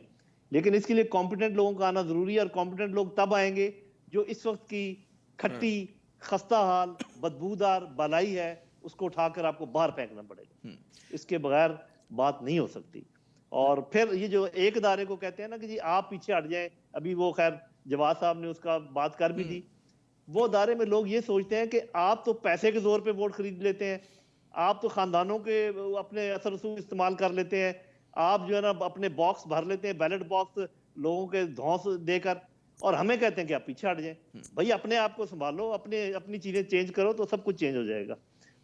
لیکن اس کے لیے کمپیٹنٹ لوگوں کا آنا ضروری ہے. اور کمپیٹنٹ لوگ تب آئیں گے جو اس وقت کی کھٹی خستہ حال بدبودار بالائی ہے اس کو اٹھا کر آپ کو باہر پھینکنا پڑے گا. اس کے بغیر بات نہیں ہو سکتی. اور پھر یہ جو ایک ادارے کو کہتے ہیں نا کہ جی آپ پیچھے ہٹ جائیں، ابھی وہ خیر جواد صاحب نے اس کا بات کر بھی دی، وہ ادارے میں لوگ یہ سوچتے ہیں کہ آپ تو پیسے کے زور پہ ووٹ خرید لیتے ہیں، آپ تو خاندانوں کے اپنے اثر رسوخ استعمال کر لیتے ہیں، آپ جو ہے نا اپنے باکس بھر لیتے ہیں، بیلٹ باکس لوگوں کے دھونس دے کر، اور ہمیں کہتے ہیں کہ آپ پیچھے ہٹ جائیں. بھائی اپنے آپ کو سنبھالو، اپنی چیزیں چینج کرو تو سب کچھ چینج ہو جائے گا.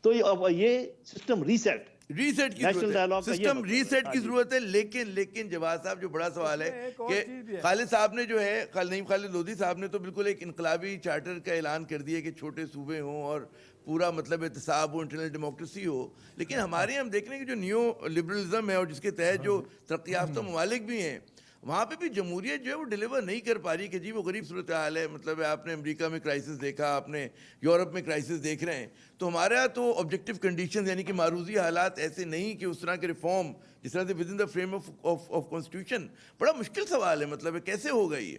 تو یہ سسٹم ریسیٹ کی ضرورت ہے، سسٹم ریسیٹ کی ضرورت ہے. لیکن جواد صاحب جو بڑا سوال ہے کہ خالد صاحب نے جو ہے نعیم خالد لودھی صاحب نے تو بالکل ایک انقلابی چارٹر کا اعلان کر دیا کہ چھوٹے صوبے ہوں اور پورا مطلب احتساب ہو، انٹرنل ڈیموکریسی ہو. لیکن ہمارے ہم دیکھ رہے ہیں کہ جو نیو لبرلزم ہے اور جس کے تحت جو ترقی یافتہ ممالک بھی ہیں وہاں پہ بھی جمہوریت جو ہے وہ ڈیلیور نہیں کر پا رہی کہ جی وہ غریب صورتحال ہے. مطلب آپ نے امریکہ میں کرائسس دیکھا، آپ نے یورپ میں کرائسس دیکھ رہے ہیں. تو ہمارے یہاں تو آبجیکٹیو کنڈیشنز یعنی کہ معروضی حالات ایسے نہیں کہ اس طرح کے ریفارم جس طرح سے with in the frame of constitution. بڑا مشکل سوال ہے، مطلب کیسے ہوگا یہ؟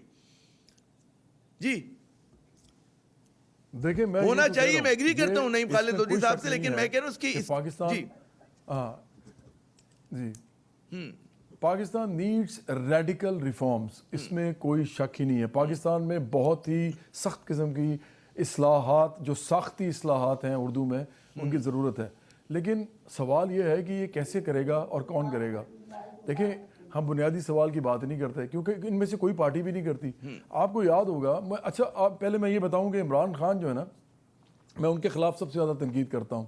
جی دیکھیں میں ہونا چاہیے، میں ایگری کرتا ہوں نعیم خالد لودھی صاحب سے، لیکن میں کہہ رہا ہوں اس کی Pakistan Pakistan needs radical reforms, اس میں کوئی شک ہی نہیں ہے. پاکستان میں بہت ہی سخت قسم کی اصلاحات، جو ساختی اصلاحات ہیں اردو میں، ان کی ضرورت ہے. لیکن سوال یہ ہے کہ یہ کیسے کرے گا اور کون کرے گا. دیکھیں ہم بنیادی سوال کی بات نہیں کرتے کیونکہ ان میں سے کوئی پارٹی بھی نہیں کرتی. آپ کو یاد ہوگا، اچھا آپ پہلے میں یہ بتاؤں کہ عمران خان جو ہے نا، میں ان کے خلاف سب سے زیادہ تنقید کرتا ہوں.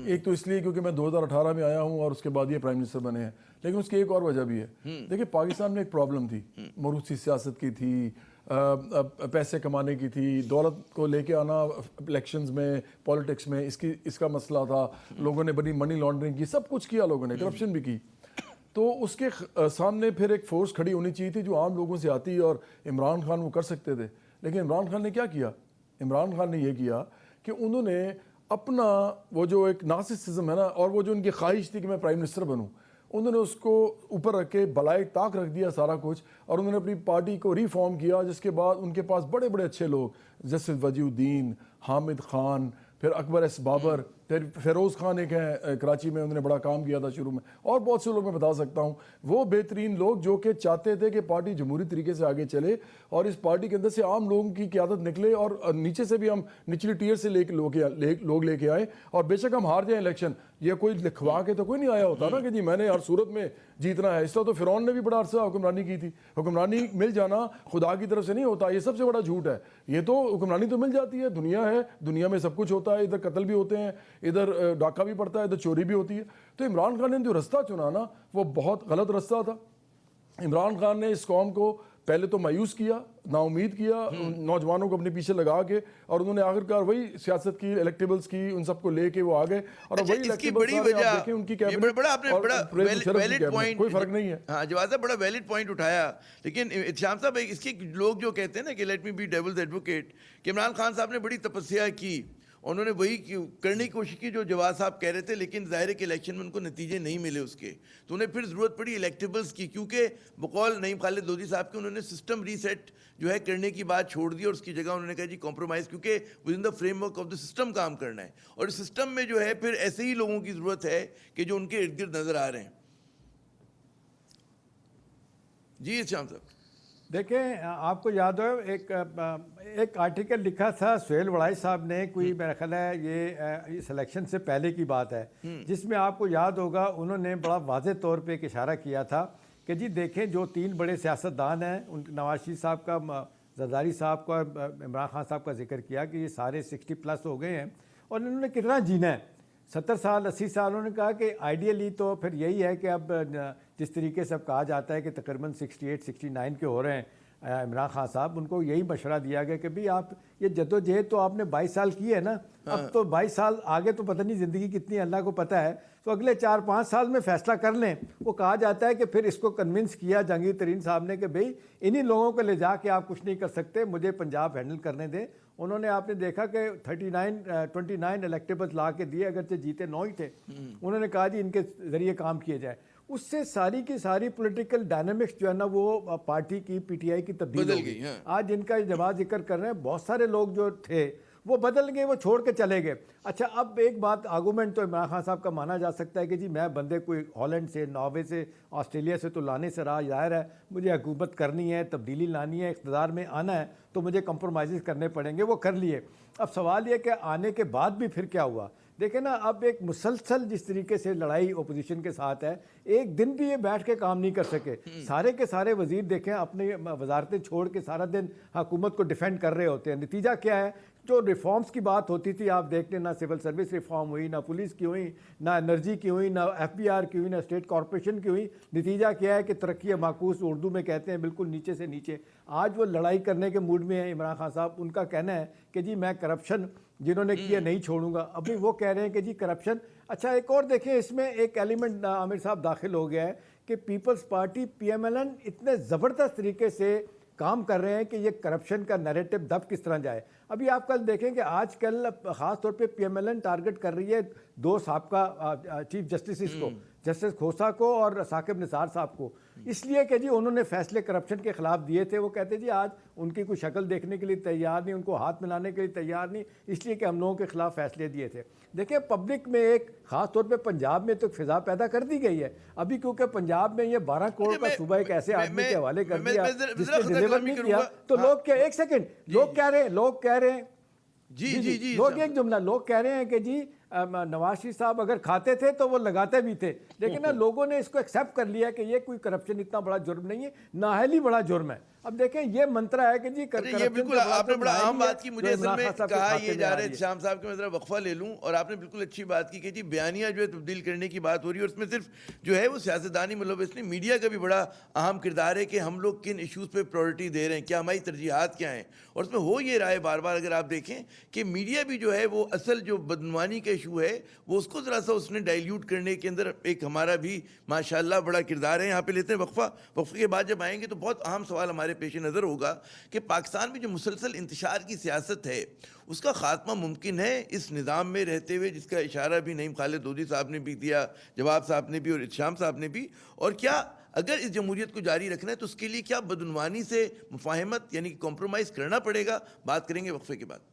ایک تو اس لیے کیونکہ میں 2018 میں آیا ہوں اور اس کے بعد یہ پرائم منسٹر بنے ہیں، لیکن اس کی ایک اور وجہ بھی ہے. دیکھیں پاکستان میں ایک پرابلم تھی، موروثی سیاست کی تھی، پیسے کمانے کی تھی، دولت کو لے کے آنا الیکشنز میں، پالیٹکس میں، اس کا مسئلہ تھا. لوگوں نے بڑی منی لانڈرنگ کی، سب کچھ کیا لوگوں نے، کرپشن بھی کی. تو اس کے سامنے پھر ایک فورس کھڑی ہونی چاہیے تھی جو عام لوگوں سے آتی، اور عمران خان وہ کر سکتے تھے. لیکن عمران خان نے کیا کیا؟ عمران خان نے یہ کیا کہ انہوں نے اپنا وہ جو ایک نارسسزم ہے نا، اور وہ جو ان کی خواہش تھی کہ میں پرائم منسٹر بنوں، انہوں نے اس کو اوپر رکھ کے بالائے طاق رکھ دیا سارا کچھ، اور انہوں نے اپنی پارٹی کو ریفارم کیا. جس کے بعد ان کے پاس بڑے بڑے اچھے لوگ جیسے وجی الدین، حامد خان، پھر اکبر ایس بابر، پھر فیروز خان ایک ہیں کراچی میں، انہوں نے بڑا کام کیا تھا شروع میں، اور بہت سے لوگ میں بتا سکتا ہوں. وہ بہترین لوگ جو کہ چاہتے تھے کہ پارٹی جمہوری طریقے سے آگے چلے اور اس پارٹی کے اندر سے عام لوگوں کی قیادت نکلے، اور نیچے سے بھی ہم نچلی ٹیئر سے لوگ لے کے آئے. اور بے شک ہم ہار جائیں الیکشن، یہ کوئی لکھوا کے تو کوئی نہیں آیا ہوتا نا کہ جی میں نے ہر صورت میں جیتنا ہے. اس طرح تو فرعون نے بھی بڑا عرصہ حکمرانی کی تھی. حکمرانی مل جانا خدا کی طرف سے نہیں ہوتا، یہ سب سے بڑا جھوٹ ہے. یہ تو حکمرانی تو مل جاتی ہے، دنیا ہے، دنیا میں سب کچھ ہوتا ہے، ادھر قتل بھی ہوتے ہیں، ادھر ڈاکہ بھی پڑتا ہے, ادھر چوری بھی ہوتی ہے. تو عمران خان نے جو رستہ چنا نا وہ بہت غلط رستہ تھا. عمران خان نے اس قوم کو پہلے تو مایوس کیا, نا امید کیا, نوجوانوں کو اپنے پیچھے لگا کے, اور انہوں نے آخرکار وہی سیاست کی, الیکٹیبلز کی, ان سب کو لے کے وہ آ گئے. اور وہی اس کی بڑی وجہ ویلڈ پوائنٹ, کوئی فرق نہیں ہے. ہاں جواز صاحب بڑا ویلڈ پوائنٹ اٹھایا, لیکن شام صاحب اس کے لوگ جو کہتے ہیں نا کہ let me be devil's advocate, کہ عمران خان صاحب نے بڑی تپسیا کی, انہوں نے وہی کرنے کی کوشش کی جو جواز صاحب کہہ رہے تھے, لیکن ظاہر ہے کہ الیکشن میں ان کو نتیجے نہیں ملے اس کے, تو انہیں پھر ضرورت پڑی الیکٹیبلز کی, کیونکہ بقول نعیم خالد لودھی صاحب کے انہوں نے سسٹم ریسیٹ جو ہے کرنے کی بات چھوڑ دی, اور اس کی جگہ انہوں نے کہا جی کمپرومائز, کیونکہ with in the framework of the system کام کرنا ہے, اور اس سسٹم میں جو ہے پھر ایسے ہی لوگوں کی ضرورت ہے کہ جو ان کے ارد گرد نظر آ رہے ہیں. جی شام صاحب دیکھیں, آپ کو یاد ہو ایک آرٹیکل لکھا تھا سہیل وڑائی صاحب نے, کوئی میرا خیال ہے یہ اس الیکشن سے پہلے کی بات ہے, جس میں آپ کو یاد ہوگا انہوں نے بڑا واضح طور پہ ایک اشارہ کیا تھا کہ جی دیکھیں جو 3 بڑے سیاستدان ہیں, ان نواز شریف صاحب کا, زرداری صاحب کا, عمران خان صاحب کا ذکر کیا کہ یہ سارے 60+ ہو گئے ہیں, اور انہوں نے کتنا جینا ہے, 70 سال 80 سال. انہوں نے کہا کہ آئیڈیلی تو پھر یہی ہے کہ اب جس طریقے سے اب کہا جاتا ہے کہ تقریباً 68 69 کے ہو رہے ہیں عمران خان صاحب, ان کو یہی مشورہ دیا گیا کہ بھئی آپ یہ جدوجہد تو آپ نے 22 سال کی ہے نا, اب تو 22 سال آگے تو پتہ نہیں زندگی کتنی اللہ کو پتہ ہے, تو اگلے 4-5 سال میں فیصلہ کر لیں. وہ کہا جاتا ہے کہ پھر اس کو کنونس کیا جہانگیر ترین صاحب نے کہ بھئی انہی لوگوں کو لے جا کے آپ کچھ نہیں کر سکتے, مجھے پنجاب ہینڈل کرنے دیں. انہوں نے, آپ نے دیکھا کہ 29 الیکٹیبلز لا کے دیے, اگرچہ جیتے 9 ہی تھے. انہوں نے کہا جی ان کے ذریعے کام کیے جائے. اس سے ساری کی ساری پولیٹیکل ڈائنامکس جو ہے نا وہ پارٹی کی پی ٹی آئی کی تبدیل ہو گئی. آج جن کا جواز ذکر کر رہے ہیں, بہت سارے لوگ جو تھے وہ بدل گئے, وہ چھوڑ کے چلے گئے. اچھا اب ایک بات آرگومنٹ تو عمران خان صاحب کا مانا جا سکتا ہے کہ جی میں بندے کوئی ہالینڈ سے, ناروے سے, آسٹریلیا سے تو لانے سے رہا, ظاہر ہے مجھے حکومت کرنی ہے, تبدیلی لانی ہے, اقتدار میں آنا ہے, تو مجھے کمپرومائزز کرنے پڑیں گے, وہ کر لیے. اب سوال یہ کہ آنے کے بعد بھی پھر کیا ہوا. دیکھیں نا, اب ایک مسلسل جس طریقے سے لڑائی اپوزیشن کے ساتھ ہے, ایک دن بھی یہ بیٹھ کے کام نہیں کر سکے. سارے کے سارے وزیر دیکھیں اپنی وزارتیں چھوڑ کے سارا دن حکومت کو ڈیفینڈ کر رہے ہوتے ہیں. نتیجہ کیا ہے, جو ریفارمز کی بات ہوتی تھی, آپ دیکھتے نہ سول سروس ریفارم ہوئی, نہ پولیس کی ہوئی, نہ انرجی کی ہوئی, نہ ایف بی آر کی ہوئی, نہ اسٹیٹ کارپوریشن کی ہوئی. نتیجہ کیا ہے کہ ترقی معکوس, اردو میں کہتے ہیں بالکل نیچے سے نیچے. آج وہ لڑائی کرنے کے موڈ میں ہیں عمران خان صاحب. ان کا کہنا ہے کہ جی میں کرپشن جنہوں نے کیا نہیں چھوڑوں گا. ابھی وہ کہہ رہے ہیں کہ جی کرپشن. اچھا ایک اور دیکھیں, اس میں ایک ایلیمنٹ عامر صاحب داخل ہو گیا ہے کہ پیپلز پارٹی PMLN اتنے زبردست طریقے سے کام کر رہے ہیں کہ یہ کرپشن کا نیریٹو دب کس طرح جائے. ابھی آپ کل دیکھیں کہ آج کل خاص طور پہ PMLN ٹارگٹ کر رہی ہے 2 سابقہ چیف جسٹسز کو, جسٹس کھوسا کو اور ثاقب نثار صاحب کو, اس لیے کہ جی انہوں نے فیصلے کرپشن کے خلاف دیے تھے. وہ کہتے جی آج ان کی کوئی شکل دیکھنے کے لیے تیار نہیں, ان کو ہاتھ ملانے کے لیے تیار نہیں, اس لیے کہ ہم لوگوں کے خلاف فیصلے دیے تھے. دیکھیں پبلک میں ایک خاص طور پہ پنجاب میں تو فضا پیدا کر دی گئی ہے ابھی, کیونکہ پنجاب میں یہ 12 کروڑ کا صوبہ ایک ایسے آدمی کے حوالے کر دیا جس نے ڈیلیور نہیں کیا. تو لوگ کیا, ایک سیکنڈ, لوگ کہہ رہے ہیں جی لوگ ایک جملہ لوگ کہہ رہے ہیں کہ جی نواز شریف صاحب اگر کھاتے تھے تو وہ لگاتے بھی تھے, لیکن نا لوگوں نے اس کو ایکسیپٹ کر لیا کہ یہ کوئی کرپشن اتنا بڑا جرم نہیں ہے, نااہلی بڑا جرم ہے. اب دیکھیں یہ منترا ہے کہ جی یہ بالکل آپ نے بڑا عام بات کی, مجھے اصل میں کہا یہ جا رہے شام صاحب کے, میں ذرا وقفہ لے لوں, اور آپ نے بالکل اچھی بات کی کہ جی بیانیہ جو ہے تبدیل کرنے کی بات ہو رہی ہے, اور اس میں صرف جو ہے وہ سیاستدانی ملوث نہیں, میڈیا کا بھی بڑا اہم کردار ہے کہ ہم لوگ کن ایشوز پہ پرائرٹی دے رہے ہیں, کیا ہماری ترجیحات کیا ہیں. اور اس میں ہو یہ رہا ہے بار بار, اگر آپ دیکھیں کہ میڈیا بھی جو ہے وہ اصل جو بدعنوانی کا ایشو ہے وہ اس کو ذرا سا اس نے ڈائلیوٹ کرنے کے اندر ایک ہمارا بھی ماشاءاللہ بڑا کردار ہے. یہاں پہ لیتے ہیں وقفہ, وقفے کے بعد جب آئیں گے تو بہت اہم سوال ہمارے پیش نظر ہوگا کہ پاکستان میں جو مسلسل انتشار کی سیاست ہے اس کا خاتمہ ممکن ہے اس نظام میں رہتے ہوئے, جس کا اشارہ بھی نعیم خالد لودھی صاحب نے بھی دیا, جواب صاحب نے بھی اور اتشام صاحب نے بھی. اور کیا اگر اس جمہوریت کو جاری رکھنا ہے تو اس کے لیے کیا بدعنوانی سے مفاہمت یعنی کمپرومائز کرنا پڑے گا, بات کریں گے وقفے کے بعد.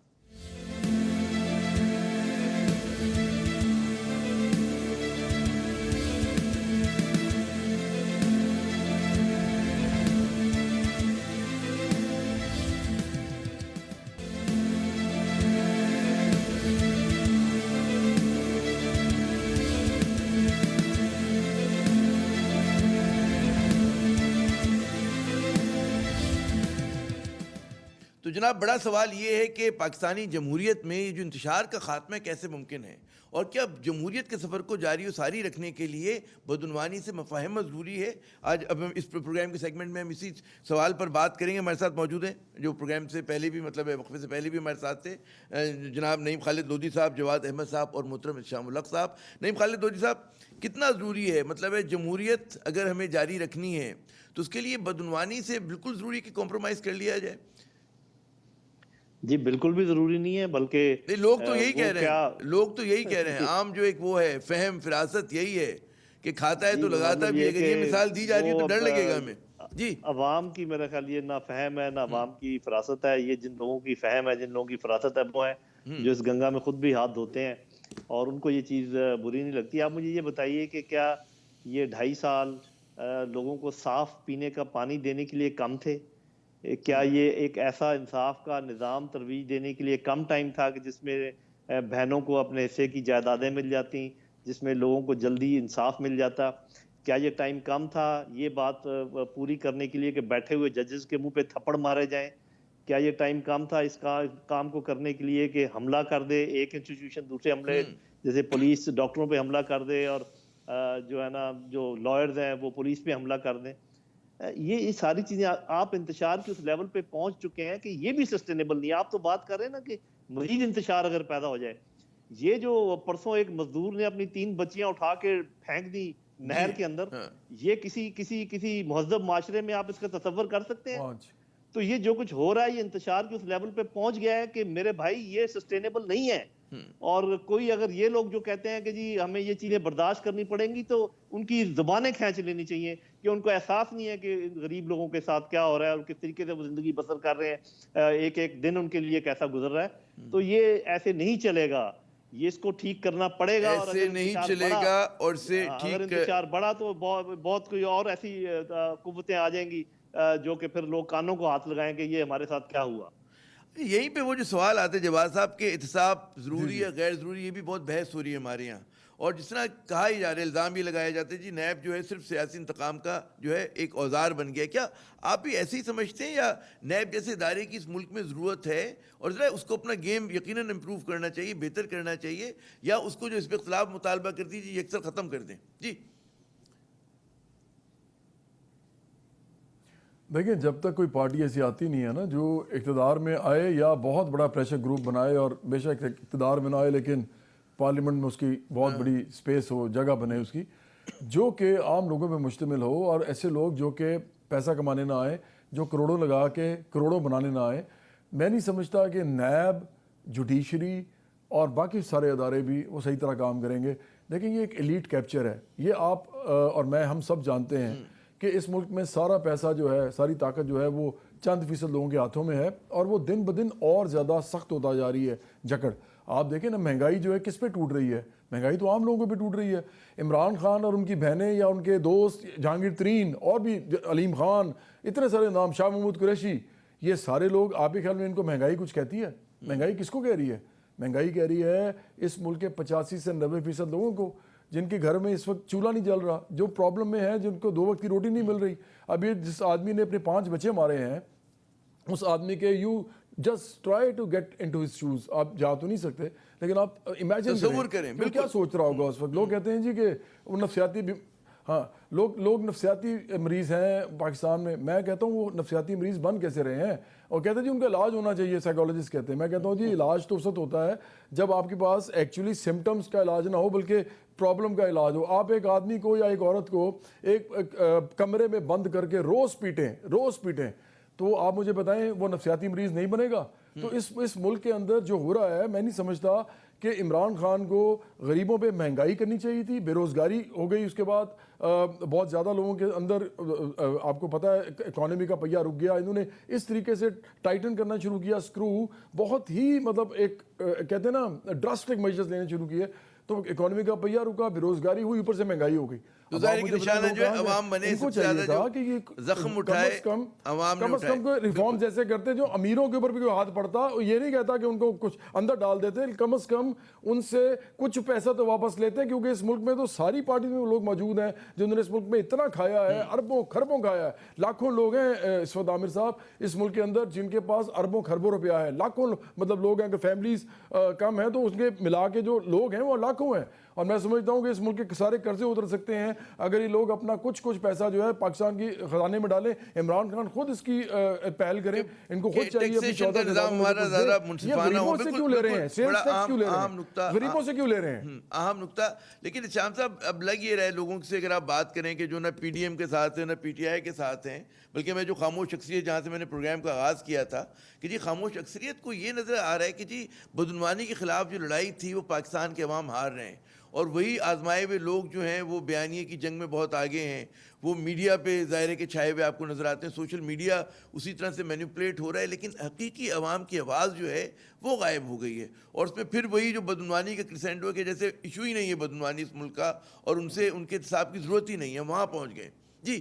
تو جناب بڑا سوال یہ ہے کہ پاکستانی جمہوریت میں یہ جو انتشار کا خاتمہ کیسے ممکن ہے, اور کیا جمہوریت کے سفر کو جاری و ساری رکھنے کے لیے بدعنوانی سے مفاہمت ضروری ہے؟ آج اب ہم اس پروگرام کے سیگمنٹ میں ہم اسی سوال پر بات کریں گے. ہمارے ساتھ موجود ہیں جو پروگرام سے پہلے بھی وقفے سے پہلے بھی ہمارے ساتھ تھے, جناب نعیم خالد لودھی صاحب, جواد احمد صاحب اور محترم شاہ ملک صاحب. نعیم خالد لودھی صاحب, کتنا ضروری ہے جمہوریت اگر ہمیں جاری رکھنی ہے تو اس کے لیے بدعنوانی سے بالکل ضروری کہ کمپرومائز کر لیا جائے؟ جی بالکل بھی ضروری نہیں ہے, بلکہ لوگ تو یہی کہہ رہے ہیں, عام جو ایک وہ ہے فہم فراست یہی ہے کہ کھاتا ہے تو لگاتا بھی. اگر یہ مثال دی جا رہی ہے تو ڈر لگے گا ہمیں. جی, عوام کی میرا خیال یہ نہ فہم ہے نہ عوام کی فراست ہے. یہ جن لوگوں کی فہم ہے, جن لوگوں کی فراست ہے, وہ ہیں جو اس گنگا میں خود بھی ہاتھ دھوتے ہیں اور ان کو یہ چیز بری نہیں لگتی. آپ مجھے یہ بتائیے کہ کیا یہ 2.5 سال لوگوں کو صاف پینے کا پانی دینے کے لیے کم تھے؟ کیا یہ ایک ایسا انصاف کا نظام ترویج دینے کے لیے کم ٹائم تھا کہ جس میں بہنوں کو اپنے حصے کی جائیدادیں مل جاتی, جس میں لوگوں کو جلدی انصاف مل جاتا؟ کیا یہ ٹائم کم تھا یہ بات پوری کرنے کے لیے کہ بیٹھے ہوئے ججز کے منہ پہ تھپڑ مارے جائیں؟ کیا یہ ٹائم کم تھا اس کام کو کرنے کے لیے کہ حملہ کر دے ایک انسٹیٹیوشن دوسرے حملے, جیسے پولیس ڈاکٹروں پہ حملہ کر دے اور جو ہے نا جو لائرز ہیں وہ پولیس پہ حملہ کر دیں؟ یہ ساری چیزیں آپ انتشار کے اس لیول پہ پہنچ چکے ہیں کہ یہ بھی سسٹینیبل نہیں ہے. آپ تو بات کر رہے ہیں نا کہ مزید انتشار اگر پیدا ہو جائے. یہ جو پرسوں ایک مزدور نے اپنی 3 بچیاں اٹھا کے پھینک دی نہر کے اندر, یہ کسی مہذب معاشرے میں آپ اس کا تصور کر سکتے ہیں؟ تو یہ جو کچھ ہو رہا ہے یہ انتشار کے اس لیول پہ پہنچ گیا ہے کہ میرے بھائی یہ سسٹینیبل نہیں ہے. اور کوئی اگر یہ لوگ جو کہتے ہیں کہ جی ہمیں یہ چیزیں برداشت کرنی پڑیں گی تو ان کی زبانیں کھینچ لینی چاہیے کہ ان کو احساس نہیں ہے کہ غریب لوگوں کے ساتھ کیا ہو رہا ہے اور کس طریقے سے وہ زندگی بسر کر رہے ہیں, ایک ایک دن ان کے لیے کیسا گزر رہا ہے. تو یہ ایسے نہیں چلے گا, یہ اس کو ٹھیک کرنا پڑے گا. اور ایسے نہیں چلے گا, اور سے اگر انتشار بڑھا تو بہت کوئی اور ایسی قوتیں آ جائیں گی جو کہ پھر لوگ کانوں کو ہاتھ لگائیں کہ یہ ہمارے ساتھ کیا ہوا. یہیں پہ وہ جو سوال آتے ہیں جواد صاحب کہ احتساب ضروری ہے غیر ضروری, یہ بھی بہت بحث ہو رہی ہے ہمارے یہاں. اور جس طرح کہا ہی جا رہا ہے, الزام بھی لگائے جاتے ہیں جی نیب جو ہے صرف سیاسی انتقام کا جو ہے ایک اوزار بن گیا. کیا آپ بھی ایسے ہی سمجھتے ہیں یا نیب جیسے ادارے کی اس ملک میں ضرورت ہے اور ذرا اس کو اپنا گیم یقیناً امپروو کرنا چاہیے, بہتر کرنا چاہیے, یا اس کو جو اس پہ اختلاف مطالبہ کرتی ہے یہ اکثر ختم کر دیں؟ جی دیکھیں, جب تک کوئی پارٹی ایسی آتی نہیں ہے نا جو اقتدار میں آئے یا بہت بڑا پریشر گروپ بنائے, اور بے شک اقتدار میں نہ آئے لیکن پارلیمنٹ میں اس کی بہت بڑی سپیس ہو, جگہ بنے اس کی, جو کہ عام لوگوں پہ مشتمل ہو, اور ایسے لوگ جو کہ پیسہ کمانے نہ آئے, جو کروڑوں لگا کے کروڑوں بنانے نہ آئے, میں نہیں سمجھتا کہ نیب, جوڈیشری اور باقی سارے ادارے بھی وہ صحیح طرح کام کریں گے. لیکن یہ ایک ایلیٹ کیپچر ہے. یہ آپ اور میں ہم سب جانتے ہیں کہ اس ملک میں سارا پیسہ جو ہے, ساری طاقت جو ہے وہ چند فیصد لوگوں کے ہاتھوں میں ہے, اور وہ دن بدن اور زیادہ سخت ہوتا جا رہی ہے جکڑ. آپ دیکھیں نا, مہنگائی جو ہے کس پہ ٹوٹ رہی ہے؟ مہنگائی تو عام لوگوں پہ ٹوٹ رہی ہے. عمران خان اور ان کی بہنیں یا ان کے دوست جہانگیر ترین اور بھی علیم خان, اتنے سارے نام, شاہ محمود قریشی, یہ سارے لوگ, آپ کے خیال میں ان کو مہنگائی کچھ کہتی ہے؟ مہنگائی کس کو کہہ رہی ہے؟ مہنگائی کہہ رہی ہے اس ملک کے 85 سے 90% لوگوں کو, جن کے گھر میں اس وقت چولہا نہیں جل رہا, جو پرابلم میں ہے, جن کو 2 وقت کی روٹی نہیں مل رہی. اب یہ جس آدمی نے اپنے 5 بچے مارے ہیں, اس آدمی کے you just try to get into his shoes. آپ جا تو نہیں سکتے لیکن آپ امیجن کریں کہ کیا سوچ رہا ہوگا اس وقت. لوگ کہتے ہیں جی کہ وہ نفسیاتی, ہاں لوگ نفسیاتی مریض ہیں پاکستان میں. میں کہتا ہوں وہ نفسیاتی مریض بن کیسے رہے ہیں, اور کہتے ہیں جی ان کا علاج ہونا چاہیے, سائیکالوجسٹ کہتے ہیں. میں کہتا ہوں جی علاج تو اس وقت ہوتا ہے جب آپ کے پاس ایکچولی سمٹمز کا علاج نہ ہو بلکہ پرابلم کا علاج ہو. آپ ایک آدمی کو یا ایک عورت کو ایک کمرے میں بند کر کے روز پیٹیں تو آپ مجھے بتائیں وہ نفسیاتی مریض نہیں بنے گا؟ تو اس ملک کے اندر جو ہو رہا ہے, میں نہیں سمجھتا کہ عمران خان کو غریبوں پہ مہنگائی کرنی چاہیے تھی. بے روزگاری ہو گئی, اس کے بعد بہت زیادہ لوگوں کے اندر, آپ کو پتہ ہے اکانومی کا پہیہ رک گیا. انہوں نے اس طریقے سے ٹائٹن کرنا شروع کیا اسکرو, بہت ہی مطلب ایک کہتے ہیں نا ڈراسٹک میجرز لینے شروع کیے, تو اکانومی کا پہیہ رکا, بے روزگاری ہوئی, اوپر سے مہنگائی ہو گئی. تو ظاہر کہ نشانہ جو ہے عوام بنے ان کو سب سے زیادہ چاہیے تھا کہ جو یہ زخم اٹھائے عوام نے کم از کم اٹھائے. کوئی ریفارم جیسے کرتے جو امیروں کے اوپر بھی کوئی ہاتھ پڑتا، یہ نہیں کہتا کہ ان کو کچھ اندر ڈال دیتے، کم از کم ان سے کچھ پیسہ تو واپس لیتے، کیونکہ اس ملک میں تو ساری پارٹی میں لوگ موجود ہیں جنہوں نے اس ملک میں اتنا کھایا ہے، اربوں خربوں کھایا ہے. لاکھوں لوگ ہیں اس وقت عامر صاحب اس ملک کے اندر جن کے پاس اربوں خربوں روپیہ ہے، لاکھوں مطلب لوگ ہیں. اگر فیملیز کم ہیں تو اس کے ملا کے جو لوگ ہیں وہ لاکھوں ہیں. اور میں سمجھتا ہوں کہ اس ملک کے سارے قرضے اتر سکتے ہیں اگر یہ لوگ اپنا کچھ پیسہ جو ہے پاکستان کی خزانے میں ڈالیں. عمران خان خود اس کی پہل کریں، ان کو خود چاہیے اپنی 14 نظام ہمارا زیادہ منصفانہ ہو. غریبوں سے کیوں لے رہے ہیں؟ سیلز ٹیکس کیوں لے رہے ہیں؟ غریبوں سے کیوں لے رہے ہیں؟ اہم نقطہ. لیکن شام صاحب اب لگ یہ رہے لوگوں سے اگر آپ بات کریں کہ جو نہ پی ڈی ایم کے ساتھ ہیں نہ پی ٹی آئی کے ساتھ ہیں، بلکہ میں جو خاموش اکثریت جہاں سے میں نے پروگرام کا آغاز کیا تھا کہ جی خاموش اکثریت کو یہ نظر آ رہا ہے کہ جی بدعنوانی کے خلاف جو لڑائی تھی وہ پاکستان کے عوام ہار رہے ہیں، اور وہی آزمائے ہوئے لوگ جو ہیں وہ بیانیے کی جنگ میں بہت آگے ہیں. وہ میڈیا پہ ظاہر کے چھائے ہوئے آپ کو نظر آتے ہیں، سوشل میڈیا اسی طرح سے مینیپولیٹ ہو رہا ہے، لیکن حقیقی عوام کی آواز جو ہے وہ غائب ہو گئی ہے. اور اس میں پھر وہی جو بدعنوانی کا کرسینڈو ہے کہ جیسے ایشو ہی نہیں ہے بدعنوانی اس ملک کا، اور ان سے ان کے احتساب کی ضرورت ہی نہیں ہے، وہاں پہنچ گئے. جی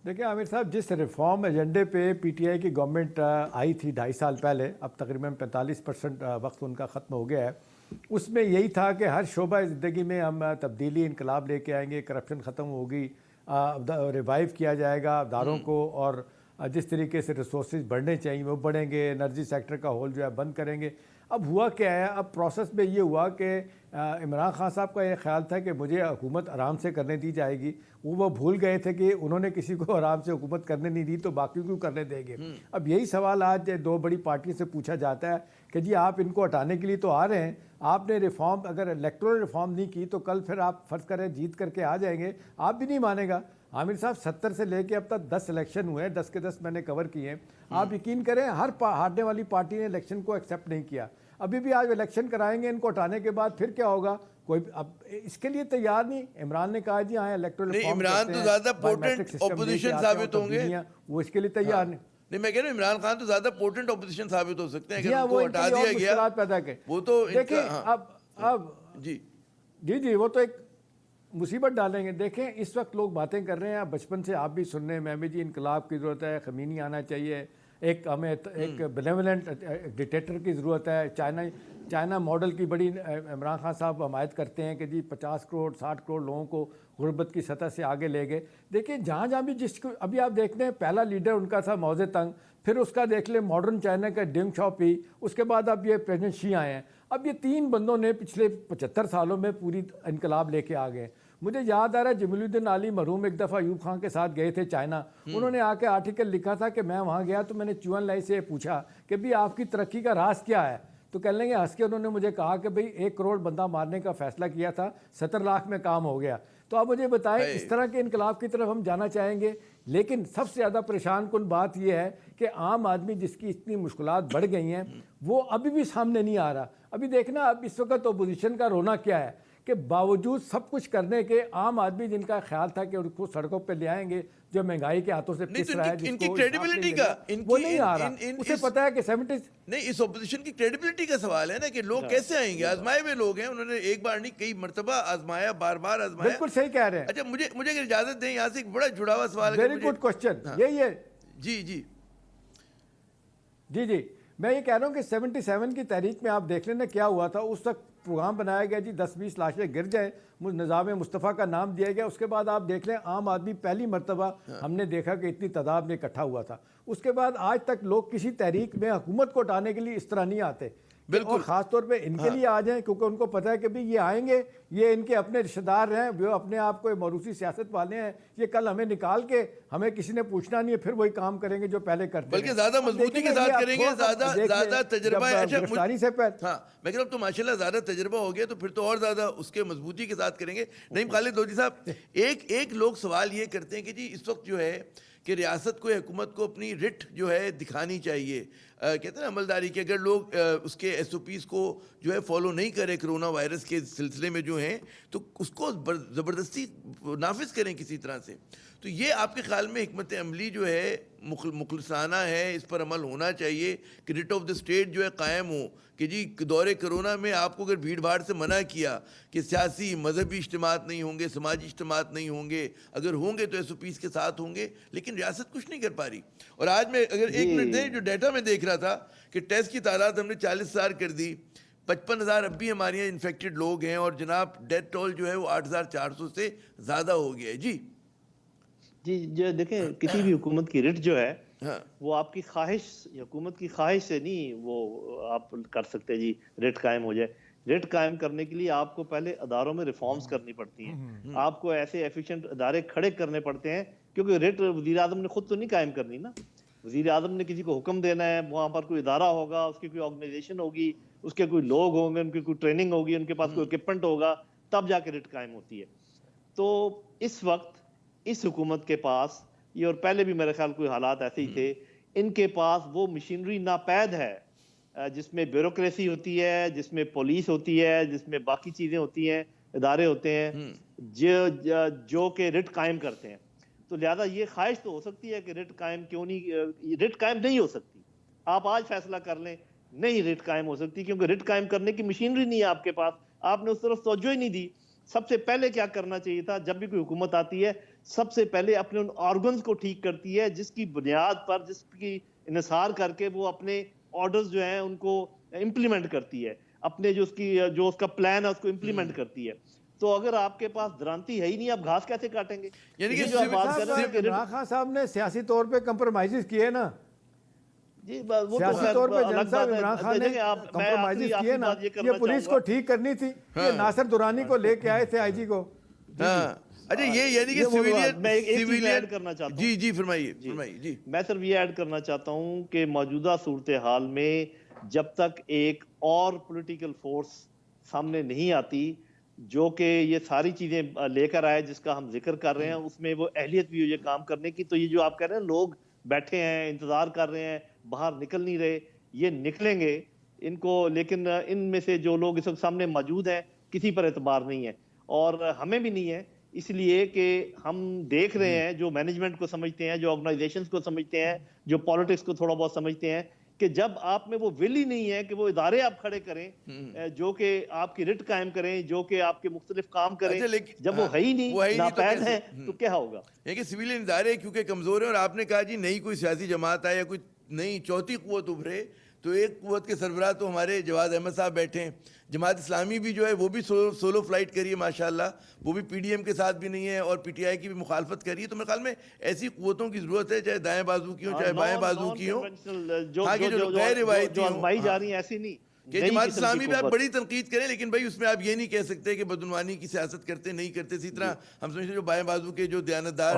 دیکھیں عامر صاحب، جس ریفارم ایجنڈے پہ پی ٹی آئی کی گورنمنٹ آئی تھی 2.5 سال پہلے، اب تقریباً 45% وقت ان کا ختم ہو گیا ہے، اس میں یہی تھا کہ ہر شعبہ زندگی میں ہم تبدیلی انقلاب لے کے آئیں گے، کرپشن ختم ہوگی، ریوائیو کیا جائے گا اداروں کو، اور جس طریقے سے ریسورسز بڑھنے چاہیے وہ بڑھیں گے، انرجی سیکٹر کا ہول جو ہے بند کریں گے. اب ہوا کیا ہے، اب پروسیس میں یہ ہوا کہ عمران خان صاحب کا یہ خیال تھا کہ مجھے حکومت آرام سے کرنے دی جائے گی. وہ بھول گئے تھے کہ انہوں نے کسی کو آرام سے حکومت کرنے نہیں دی تو باقی کیوں کرنے دیں گے. اب یہی سوال آج دو بڑی پارٹی سے پوچھا جاتا ہے کہ جی آپ ان کو ہٹانے کے لیے تو آ رہے ہیں، آپ نے ریفارم اگر الیکٹورل ریفارم نہیں کی تو کل پھر آپ فرض کریں جیت کر کے آ جائیں گے، آپ بھی نہیں مانے گا. عامر صاحب 70 سے لے کے اب تک 10 الیکشن ہوئے ہیں، 10 کے 10 میں نے کور کیے ہیں. آپ یقین کریں ہر ہارنے والی پارٹی نے الیکشن کو ایکسیپٹ نہیں کیا. ابھی بھی آج الیکشن کرائیں گے ان کو ہٹانے کے بعد، پھر کیا ہوگا؟ کوئی اب اس کے لیے تیار نہیں. عمران نے کہا جی ہاں الیکٹورل ریفارم، عمران تو زیادہ پوٹنٹ اپوزیشن ثابت ہوں گے، وہ اس کے لیے تیار نہیں. نہیں میں کہہ رہا ہوں عمران خان تو زیادہ پوٹنٹ اپوزیشن ثابت ہو سکتے ہیں اگر ان وہ کو ہٹا دیا گیا. پیدا کہ وہ تو دیکھیں اب جی وہ تو ایک مصیبت ڈالیں گے. دیکھیں اس وقت لوگ باتیں کر رہے ہیں، بچپن سے آپ بھی سن رہے ہیں، میں بھی جی انقلاب کی ضرورت ہے، خمینی آنا چاہیے، ہمیں ایک بینیولنٹ ڈکٹیٹر کی ضرورت ہے. چائنا ماڈل کی بڑی عمران خان صاحب حمایت کرتے ہیں کہ جی 50 کروڑ 60 کروڑ لوگوں کو غربت کی سطح سے آگے لے گئے. دیکھیں جہاں جہاں بھی جس کو ابھی آپ دیکھتے ہیں، پہلا لیڈر ان کا تھا ماؤ زے تنگ، پھر اس کا دیکھ لیں ماڈرن چائنا کا ڈینگ شاؤپی، اس کے بعد اب یہ پریزیڈنٹ شی آئے ہیں. اب یہ 3 بندوں نے پچھلے 75 سالوں میں پوری انقلاب لے کے آ گئے. مجھے یاد آ رہا ہے جمیل الدین علی مرحوم ایک دفعہ ایوب خان کے ساتھ گئے تھے چائنا، انہوں نے آ کے آرٹیکل لکھا تھا کہ میں وہاں گیا تو میں نے چوہن لائی سے پوچھا کہ بھی آپ کی ترقی کا راز کیا ہے، تو کہنے لگے ہنس کے انہوں نے مجھے کہا کہ بھئی 1 کروڑ بندہ مارنے کا فیصلہ کیا تھا، 70 لاکھ میں کام ہو گیا. تو آپ مجھے بتائیں اس طرح کے انقلاب کی طرف ہم جانا چاہیں گے؟ لیکن سب سے زیادہ پریشان کن بات یہ ہے کہ عام آدمی جس کی اتنی مشکلات بڑھ گئی ہیں وہ ابھی بھی سامنے نہیں آ رہا. ابھی دیکھنا اب اس وقت اپوزیشن کا رونا کیا ہے کہ باوجود سب کچھ کرنے کے عام آدمی جن کا خیال تھا کہ ان کو سڑکوں پہ لے آئیں گے، جو مہنگائی کے ہاتھوں سے پس رہا ہے، جس کو کریڈیبلٹی کا وہ نہیں آ رہا. اسے پتا ہے کہ 70 نہیں، اس اپوزیشن کی کریڈیبلٹی کا سوال ہے نا کہ لوگ کیسے آئیں گے. آزمائے ہوئے لوگ ہیں، انہوں نے ایک بار نہیں کئی مرتبہ آزمایا، بار بار آزمایا. بالکل صحیح کہہ رہے ہیں. اچھا مجھے اگر اجازت دیں یہاں سے ایک بڑا جڑا ہوا سوال ہے. ویری گڈ کوسچن یہی ہے. جی میں یہ کہہ رہا ہوں کہ 77 کی تحریک میں آپ دیکھ لینا کیا ہوا تھا. اس وقت پروگرام بنایا گیا جی 10-20 لاشیں گر جائیں، نظام مصطفیٰ کا نام دیا گیا. اس کے بعد آپ دیکھ لیں عام آدمی پہلی مرتبہ ہم نے دیکھا کہ اتنی تعداد میں اکٹھا ہوا تھا. اس کے بعد آج تک لوگ کسی تحریک میں حکومت کو ہٹانے کے لیے اس طرح نہیں آتے. اور خاص طور پہ ان کے لیے آ جائیں کیونکہ ان کو پتہ ہے کہ بھی یہ آئیں گے، یہ ان کے اپنے رشتہ دار ہیں، وہ اپنے آپ کو موروثی سیاست والے ہیں، یہ کل ہمیں نکال کے ہمیں کسی نے پوچھنا نہیں ہے، پھر وہی کام کریں گے جو پہلے کرتے ہیں، بلکہ زیادہ مضبوطی کے ساتھ کریں گے، زیادہ تجربہ ہے. گرفتاری سے پہلے ہاں میں کہہ رہا ہوں تو ماشاءاللہ زیادہ تجربہ ہو گیا تو پھر تو اور زیادہ اس کے مضبوطی کے ساتھ کریں گے. نعیم خالد لودھی صاحب، ایک لوگ سوال یہ کرتے ہیں کہ جی اس وقت جو ہے کہ ریاست کو، حکومت کو اپنی رٹ جو ہے دکھانی چاہیے، کہتے ہیں نا عملداری کے. اگر لوگ اس کے ایس او پیز کو جو ہے فالو نہیں کرے کرونا وائرس کے سلسلے میں جو ہیں تو اس کو زبردستی نافذ کریں کسی طرح سے. تو یہ آپ کے خیال میں حکمت عملی جو ہے مخلصانہ ہے, اس پر عمل ہونا چاہیے کہ ریٹ آف دا اسٹیٹ جو ہے قائم ہو, کہ جی دور کرونا میں آپ کو اگر بھیڑ بھاڑ سے منع کیا کہ سیاسی مذہبی اجتماعات نہیں ہوں گے, سماجی اجتماعات نہیں ہوں گے, اگر ہوں گے تو ایس او پیز کے ساتھ ہوں گے, لیکن ریاست کچھ نہیں کر پا رہی. اور آج میں اگر ایک منٹ دیں, جو ڈیٹا میں دیکھ رہا تھا کہ ٹیسٹ کی تعداد ہم نے 40,000 کر دی, 55,000 اب بھی ہمارے یہاں انفیکٹڈ لوگ ہیں, اور جناب ڈیتھ ٹول جو ہے وہ 8,400 سے زیادہ ہو گیا ہے. جی دیکھیں, کسی بھی حکومت کی رٹ جو ہے وہ آپ کی خواہش, حکومت کی خواہش سے نہیں وہ آپ کر سکتے جی رٹ قائم ہو جائے. رٹ قائم کرنے کے لیے آپ کو پہلے اداروں میں ریفارمز کرنی پڑتی ہیں, آپ کو ایسے ایفیشینٹ ادارے کھڑے کرنے پڑتے ہیں, کیونکہ رٹ وزیر اعظم نے خود تو نہیں قائم کرنی نا. وزیر اعظم نے کسی کو حکم دینا ہے, وہاں پر کوئی ادارہ ہوگا, اس کی کوئی آرگنائزیشن ہوگی, اس کے کوئی لوگ ہوں گے, ان کی کوئی ٹریننگ ہوگی, ان کے پاس کوئی اکوپمنٹ ہوگا, تب جا کے رٹ قائم ہوتی ہے. تو اس وقت اس حکومت کے پاس یہ, اور پہلے بھی میرے خیال کوئی حالات ایسے ہی تھے, ان کے پاس وہ مشینری ناپید ہے جس میں بیوروکریسی ہوتی ہے, جس میں پولیس ہوتی ہے, جس میں باقی چیزیں ہوتی ہیں, ادارے ہوتے ہیں جو کہ رٹ قائم کرتے ہیں. تو لہذا یہ خواہش تو ہو سکتی ہے کہ رٹ قائم کیوں نہیں, رٹ قائم نہیں ہو سکتی. آپ آج فیصلہ کر لیں نہیں رٹ قائم ہو سکتی, کیونکہ رٹ قائم کرنے کی مشینری نہیں ہے آپ کے پاس, آپ نے اس طرف توجہ ہی نہیں دی. سب سے پہلے کیا کرنا چاہیے تھا, جب بھی کوئی حکومت آتی ہے سب سے پہلے اپنے ان آرگنز کو ٹھیک کرتی ہے جس کی بنیاد پر, جس کی انحصار کر کے وہ اپنے آرڈرز جو ہیں ان کو امپلیمنٹ کرتی ہے, اپنے جو اس کا پلان ہے اس کو امپلیمنٹ کرتی ہے. تو اگر آپ کے پاس درانتی ہے ہی نہیں, آپ گھاس کیسے کاٹیں گے؟ یعنی کہ جو آپ بات کر رہے ہیں کہ عمران خان صاحب نے سیاسی طور پہ کمپرومائزز کیے نا, جی وہ سیاسی طور پہ جنرل صاحب عمران خان نے کمپرومائزز کیے نا. یہ پولیس کو ٹھیک کرنی تھی, یہ ناصر درانی کو لے کے آئے تھے آئی جی کو. اچھا یہ یعنی کہ ایڈ کرنا چاہتا ہوں. جی فرمائیے. جی میں صرف یہ ایڈ کرنا چاہتا ہوں کہ موجودہ صورتحال میں جب تک ایک اور پولیٹیکل فورس سامنے نہیں آتی جو کہ یہ ساری چیزیں لے کر آئے جس کا ہم ذکر کر رہے ہیں, اس میں وہ اہلیت بھی ہو یہ کام کرنے کی, تو یہ جو آپ کہہ رہے ہیں لوگ بیٹھے ہیں انتظار کر رہے ہیں, باہر نکل نہیں رہے, یہ نکلیں گے ان کو. لیکن ان میں سے جو لوگ اس وقت سامنے موجود ہیں کسی پر اعتبار نہیں ہے, اور ہمیں بھی نہیں ہے, اس لیے کہ ہم دیکھ رہے ہیں جو مینجمنٹ کو سمجھتے ہیں, جو آرگنائزیشنز کو سمجھتے ہیں, جو پالیٹکس کو تھوڑا بہت سمجھتے ہیں, کہ جب آپ میں وہ ول ہی نہیں ہے کہ وہ ادارے آپ کھڑے کریں جو کہ آپ کی رٹ قائم کریں, جو کہ آپ کے مختلف کام کریں, جب وہ ہے ہی نہیں, ناپید ہیں, تو کیا ہوگا؟ کہ سویلین ادارے کیونکہ کمزور ہیں, اور آپ نے کہا جی نئی کوئی سیاسی جماعت آئے یا کوئی نئی چوتھی قوت ابھرے, تو ایک قوت کے سربراہ تو ہمارے جواد احمد صاحب بیٹھے ہیں. جماعت اسلامی بھی جو ہے وہ بھی سولو فلائٹ کری ہے ماشاءاللہ, وہ بھی پی ڈی ایم کے ساتھ بھی نہیں ہے, اور پی ٹی آئی کی بھی مخالفت کری ہے. تو میرے خیال میں ایسی قوتوں کی ضرورت ہے, چاہے دائیں بازو کی ہوں چاہے بائیں بازو کی ہوں, جو غیر روایتی آزمائی جا رہی ہیں ایسی نہیں. کہ جماعت اسلامی پہ آپ بڑی تنقید کریں, لیکن بھائی اس میں آپ یہ نہیں کہہ سکتے کہ بدعنوانی کی سیاست کرتے نہیں کرتے. اسی طرح ہم سمجھتے جو بائیں بازو کے جو دیانتدار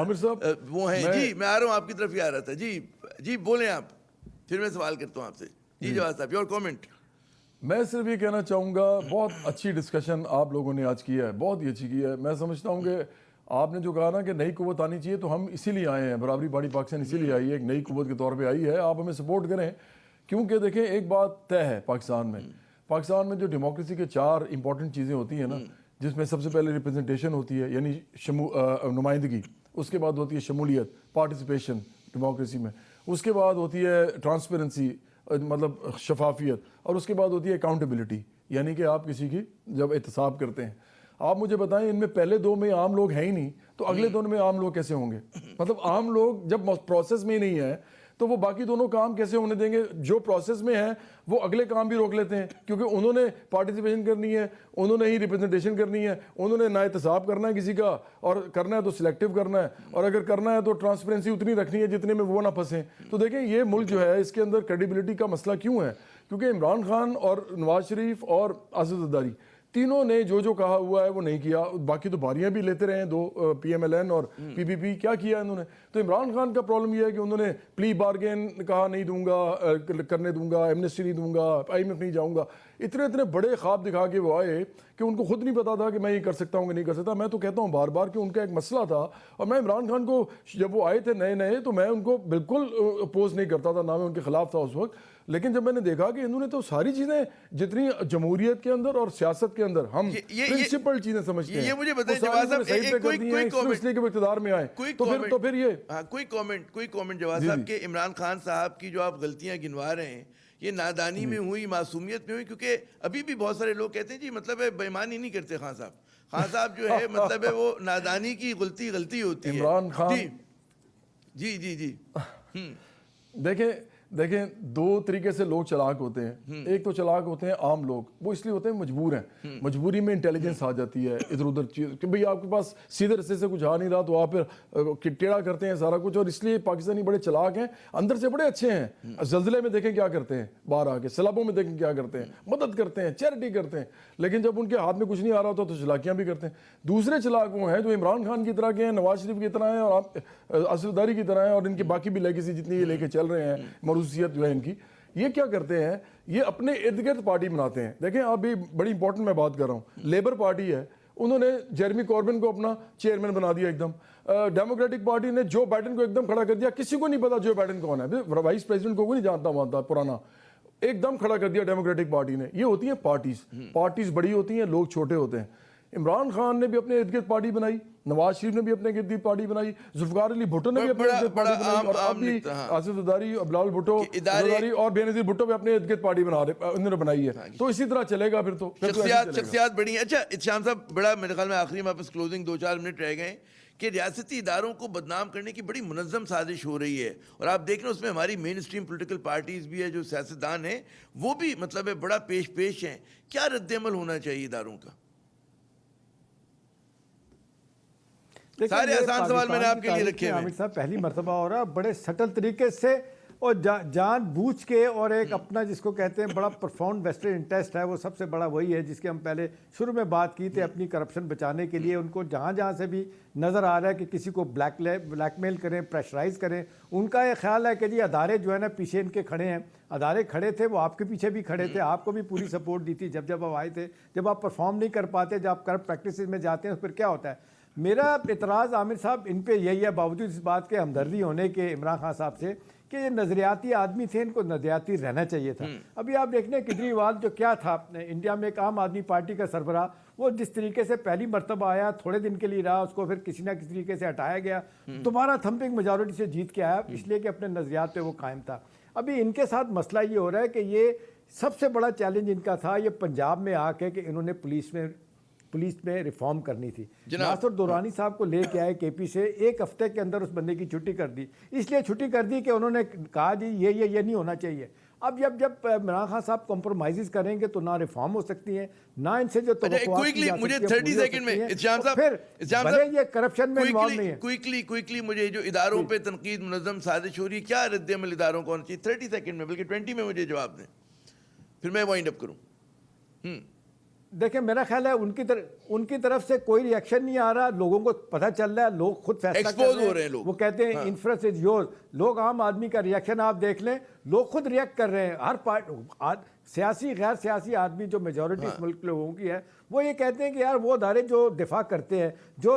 وہ ہیں. جی میں آ رہا ہوں, آپ کی طرف ہی آ رہا تھا. جی بولیں آپ, پھر میں سوال کرتا ہوں آپ سے. جی جواد صاحب, یور کامنٹ. میں صرف یہ کہنا چاہوں گا, بہت اچھی ڈسکشن آپ لوگوں نے آج کی ہے, بہت ہی اچھی کی ہے. میں سمجھتا ہوں کہ آپ نے جو کہا نا کہ نئی قوت آنی چاہیے, تو ہم اسی لیے آئے ہیں, برابری پارٹی پاکستان اسی لیے آئی ہے, ایک نئی قوت کے طور پہ آئی ہے. آپ ہمیں سپورٹ کریں, کیونکہ دیکھیں ایک بات طے ہے پاکستان میں جو ڈیموکریسی کے 4 امپورٹنٹ چیزیں ہوتی ہیں نا, جس میں سب سے پہلے ریپرزنٹیشن ہوتی ہے یعنی نمائندگی, اس کے بعد ہوتی ہے شمولیت پارٹیسپیشن ڈیموکریسی میں, اس کے بعد ہوتی ہے ٹرانسپیرنسی مطلب شفافیت, اور اس کے بعد ہوتی ہے اکاؤنٹیبلٹی یعنی کہ آپ کسی کی جب احتساب کرتے ہیں. آپ مجھے بتائیں ان میں پہلے 2 میں عام لوگ ہیں ہی نہیں, تو اگلے 2 میں عام لوگ کیسے ہوں گے؟ مطلب عام لوگ جب پروسیس میں ہی نہیں ہے تو وہ باقی دونوں کام کیسے ہونے دیں گے؟ جو پروسیس میں ہیں وہ اگلے کام بھی روک لیتے ہیں, کیونکہ انہوں نے پارٹیسپیشن کرنی ہے, انہوں نے ہی ریپرزنٹیشن کرنی ہے, انہوں نے نہ احتساب کرنا ہے کسی کا, اور کرنا ہے تو سلیکٹیو کرنا ہے, اور اگر کرنا ہے تو ٹرانسپیرنسی اتنی رکھنی ہے جتنے میں وہ نہ پھنسیں. تو دیکھیں یہ ملک جو ہے اس کے اندر کریڈیبلٹی کا مسئلہ کیوں ہے؟ کیونکہ عمران خان اور نواز شریف اور اسد زرداری تینوں نے جو کہا ہوا ہے وہ نہیں کیا. باقی تو باریاں بھی لیتے رہے ہیں 2 پی ایم ایل این اور پی پی پی, کیا کیا انہوں نے؟ تو عمران خان کا پرابلم یہ ہے کہ انہوں نے پلی بارگین کہا نہیں دوں گا, کرنے دوں گا, ایمنسٹی نہیں دوں گا, آئی ایم ایف نہیں جاؤں گا. اتنے اتنے بڑے خواب دکھا کے وہ آئے کہ ان کو خود نہیں پتا تھا کہ میں یہ کر سکتا ہوں کہ نہیں کر سکتا. میں تو کہتا ہوں بار بار کہ ان کا ایک مسئلہ تھا, اور میں عمران خان کو جب وہ آئے تھے نئے تو میں ان کو بالکل اپوز نہیں کرتا تھا, نہ میں ان کے خلاف تھا اس وقت. لیکن جب میں نے دیکھا کہ انہوں نے تو ساری چیزیں جتنی جمہوریت کے اندر اور سیاست کے اندر ہم پرنسپل چیزیں سمجھتے ہیں, یہ مجھے بتائیں جواز صاحب, اس لیے کہ وہ اقتدار میں آئے تو پھر یہ کوئی کامنٹ جواز صاحب کہ عمران خان صاحب کی جو آپ غلطیاں گنوا رہے ہیں یہ نادانی میں ہوئی, معصومیت میں ہوئی؟ کیونکہ ابھی بھی بہت سارے لوگ کہتے ہیں جی مطلب ہے بےمانی نہیں کرتے خان صاحب جو ہے مطلب ہے وہ نادانی کی غلطی ہوتی ہے. عمران خان جی دیکھیں دو طریقے سے لوگ چلاک ہوتے ہیں. ایک تو چلاک ہوتے ہیں عام لوگ, وہ اس لیے ہوتے ہیں مجبور ہیں, مجبوری میں انٹیلیجنس آ جاتی ہے ادھر ادھر چیز کہ بھئی آپ کے پاس سیدھے رستے سے کچھ آ نہیں رہا تو آپ پھر ٹیڑھا کرتے ہیں سارا کچھ. اور اس لیے پاکستانی بڑے چلاک ہیں, اندر سے بڑے اچھے ہیں. زلزلے میں دیکھیں کیا کرتے ہیں, باہر آ کے سیلابوں میں دیکھیں کیا کرتے ہیں, مدد کرتے ہیں, چیریٹی کرتے ہیں. لیکن جب ان کے ہاتھ میں کچھ نہیں آ رہا ہوتا تو چلاکیاں بھی کرتے ہیں. دوسرے چلاک وہ ہیں جو عمران خان کی طرح کے ہیں, نواز شریف کی طرح ہیں, اور اسد زرداری کی طرح ہیں, اور ان کی باقی بھی لیگیسی جتنی یہ لے کے چل رہے ہیں, موروثیت جو ہے ان کی. یہ کیا کرتے ہیں, یہ اپنے ارد گرد پارٹی بناتے ہیں. دیکھیں آپ بھی بڑی امپورٹنٹ میں بات کر رہا ہوں, لیبر پارٹی ہے, انہوں نے جیرمی کوربن کو اپنا چیئرمین بنا دیا ایک دم. ڈیموکریٹک پارٹی نے جو بائیڈن کو ایک دم کھڑا کر دیا, کسی کو نہیں پتا جو بائیڈن کون ہے, وائس پریزیڈنٹ کو کوئی نہیں جانتا مانتا پرانا, ایک دم کھڑا کر دیا ڈیموکریٹک پارٹی نے. یہ ہوتی ہیں پارٹیز بڑی ہوتی ہیں, لوگ چھوٹے ہوتے ہیں. عمران خان نے بھی اپنے ارد گرد پارٹی بنائی, نواز شریف نے بھی اپنے ارد گرد پارٹی بنائی, ذوالفقار علی بھٹو نے بھی اپنے ارد گرد پارٹی بنائی, اور اب بھی آصف زرداری, بلاول بھٹو اور بے نظیر بھٹو بھی اپنے ارد گرد پارٹی انہوں نے بنائی ہے. تو اسی طرح چلے گا پھر تو شخصیات بڑی ہیں. اچھا شام صاحب, بڑا میرے خیال میں آخری میں واپس کلوزنگ 2-4 منٹ رہ گئے کہ ریاستی اداروں کو بدنام کرنے کی بڑی منظم سازش ہو رہی ہے, اور آپ دیکھ رہے ہیں اس میں ہماری مین اسٹریم پولیٹیکل پارٹیز بھی ہے, جو سیاستدان ہیں وہ بھی مطلب ہے بڑا پیش ہیں. کیا رد عمل ہونا چاہیے اداروں کا؟ سارے آسان سوال میں نے آپ کے لیے رکھے ہوئے. عامر صاحب پہلی مرتبہ ہو رہا, بڑے سٹل طریقے سے اور جان بوجھ کے, اور ایک اپنا جس کو کہتے ہیں بڑا پرفاؤنڈ ویسٹرن انٹرسٹ ہے, وہ سب سے بڑا وہی ہے جس کے ہم پہلے شروع میں بات کی تھی. اپنی کرپشن بچانے کے لیے ان کو جہاں سے بھی نظر آ رہا ہے کہ کسی کو بلیک میل کریں, پریشرائز کریں, ان کا یہ خیال ہے کہ جی ادارے جو ہے نا پیچھے ان کے کھڑے ہیں. ادارے کھڑے تھے, وہ آپ کے پیچھے بھی کھڑے تھے, آپ کو بھی پوری سپورٹ دی تھی جب آپ آئے تھے. جب آپ پرفارم نہیں کر پاتے, جب آپ کرپٹ پریکٹسز میں جاتے ہیں, پھر کیا ہوتا ہے؟ میرا اعتراض عامر صاحب ان پہ یہی ہے, باوجود اس بات کے ہمدردی ہونے کے عمران خان صاحب سے, کہ یہ نظریاتی آدمی تھے, ان کو نظریاتی رہنا چاہیے تھا. ابھی آپ دیکھ لیں کجریوال جو کیا تھا انڈیا میں ایک عام آدمی پارٹی کا سربراہ, وہ جس طریقے سے پہلی مرتبہ آیا, تھوڑے دن کے لیے رہا, اس کو پھر کسی نہ کسی طریقے سے ہٹایا گیا, دوبارہ تھمپنگ میجورٹی سے جیت کے آیا, اس لیے کہ اپنے نظریات پہ وہ قائم تھا. ابھی ان کے ساتھ مسئلہ یہ ہو رہا ہے کہ یہ سب سے بڑا چیلنج ان کا تھا, یہ پنجاب میں آ کے کہ انہوں نے پولیس میں ریفارم کرنی تھی. ناصر درانی صاحب کو لے کے آئے کے پی سے, ایک ہفتے کے اندر اس بندے کی چھٹی کر دی. اس لیے چھٹی کر دی کہ انہوں نے کہا جی یہ نہیں ہونا چاہیے. اب جب عمران خان صاحب کمپرومائزز کریں گے تو نہ ریفارم ہو سکتی ہیں, نہ ان سے جو مجھے 30 سیکنڈ میں یہ کرپشن میں انوالو نہیں ہے. کوئکلی مجھے جو اداروں پہ تنقید منظم سازش ہو رہی ہے, کیا رد عمل اداروں کو ہونا چاہیے 30 سیکنڈ میں, بلکہ 20 میں مجھے جواب دیں, پھر میں وائنڈ اپ کروں. دیکھیں میرا خیال ہے ان کی طرف سے کوئی ری ایکشن نہیں آ رہا, لوگوں کو پتہ چل رہا ہے, لوگ خود فیصلہ کر رہے ہیں. وہ کہتے ہیں انفرنس از یورز. لوگ عام آدمی کا ری ایکشن آپ دیکھ لیں, لوگ خود ری ایکٹ کر رہے ہیں. ہر پارٹ سیاسی غیر سیاسی آدمی جو میجورٹی اس ملک کے لوگوں کی ہے, وہ یہ کہتے ہیں کہ یار وہ ادارے جو دفاع کرتے ہیں,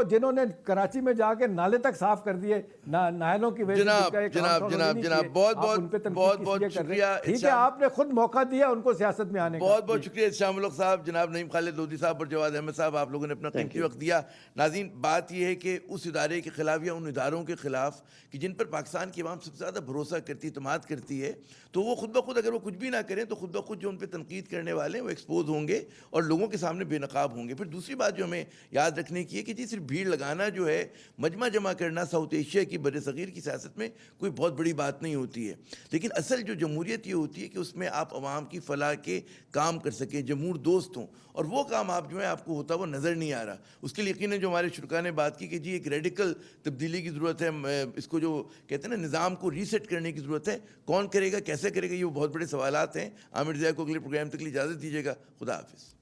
جنہوں نے کراچی میں جا کے نالے تک صاف کر دیے نائلوں کی وجہ سے, جناب بہت شکریہ. ٹھیک ہے, آپ نے خود موقع دیا ان کو سیاست میں آنے کا. بہت شکریہ شام الحق صاحب, جناب نعیم خالد لودھی صاحب اور جواد احمد صاحب, آپ لوگوں نے اپنا قیمتی وقت دیا. ناظرین, بات یہ ہے کہ اس ادارے کے خلاف یا ان اداروں کے خلاف کہ جن پر پاکستان کی عوام سب سے زیادہ بھروسہ کرتی, اعتماد کرتی ہے, تو وہ خود بخود اگر وہ کچھ بھی نہ کریں تو خود بخود جو ان پہ تنقید کرنے والے ہیں وہ ایکسپوز ہوں گے اور لوگوں کے سامنے بے نقاب ہوں گے. پھر دوسری بات جو ہمیں یاد رکھنے کی ہے کہ جی صرف بھیڑ لگانا جو ہے, مجمع جمع کرنا ساؤتھ ایشیا کی بر صغیر کی سیاست میں کوئی بہت بڑی بات نہیں ہوتی ہے. لیکن اصل جو جمہوریت یہ ہوتی ہے کہ اس میں آپ عوام کی فلاح کے کام کر سکیں, جمہور دوست ہوں, اور وہ کام آپ جو ہے آپ کو ہوتا وہ نظر نہیں آ رہا. اس کے لیے یقیناً جو ہمارے شرکا نے بات کی کہ جی ایک ریڈیکل تبدیلی کی ضرورت ہے, اس کو جو کہتے ہیں نا نظام کو ریسیٹ کرنے کی ضرورت ہے. کون کرے گا, کیسے کرے گا, یہ وہ بہت بڑے سوالات ہیں. عامر ضیاء کو اگلے پروگرام تک کے لیے اجازت دیجیے گا. خدا حافظ.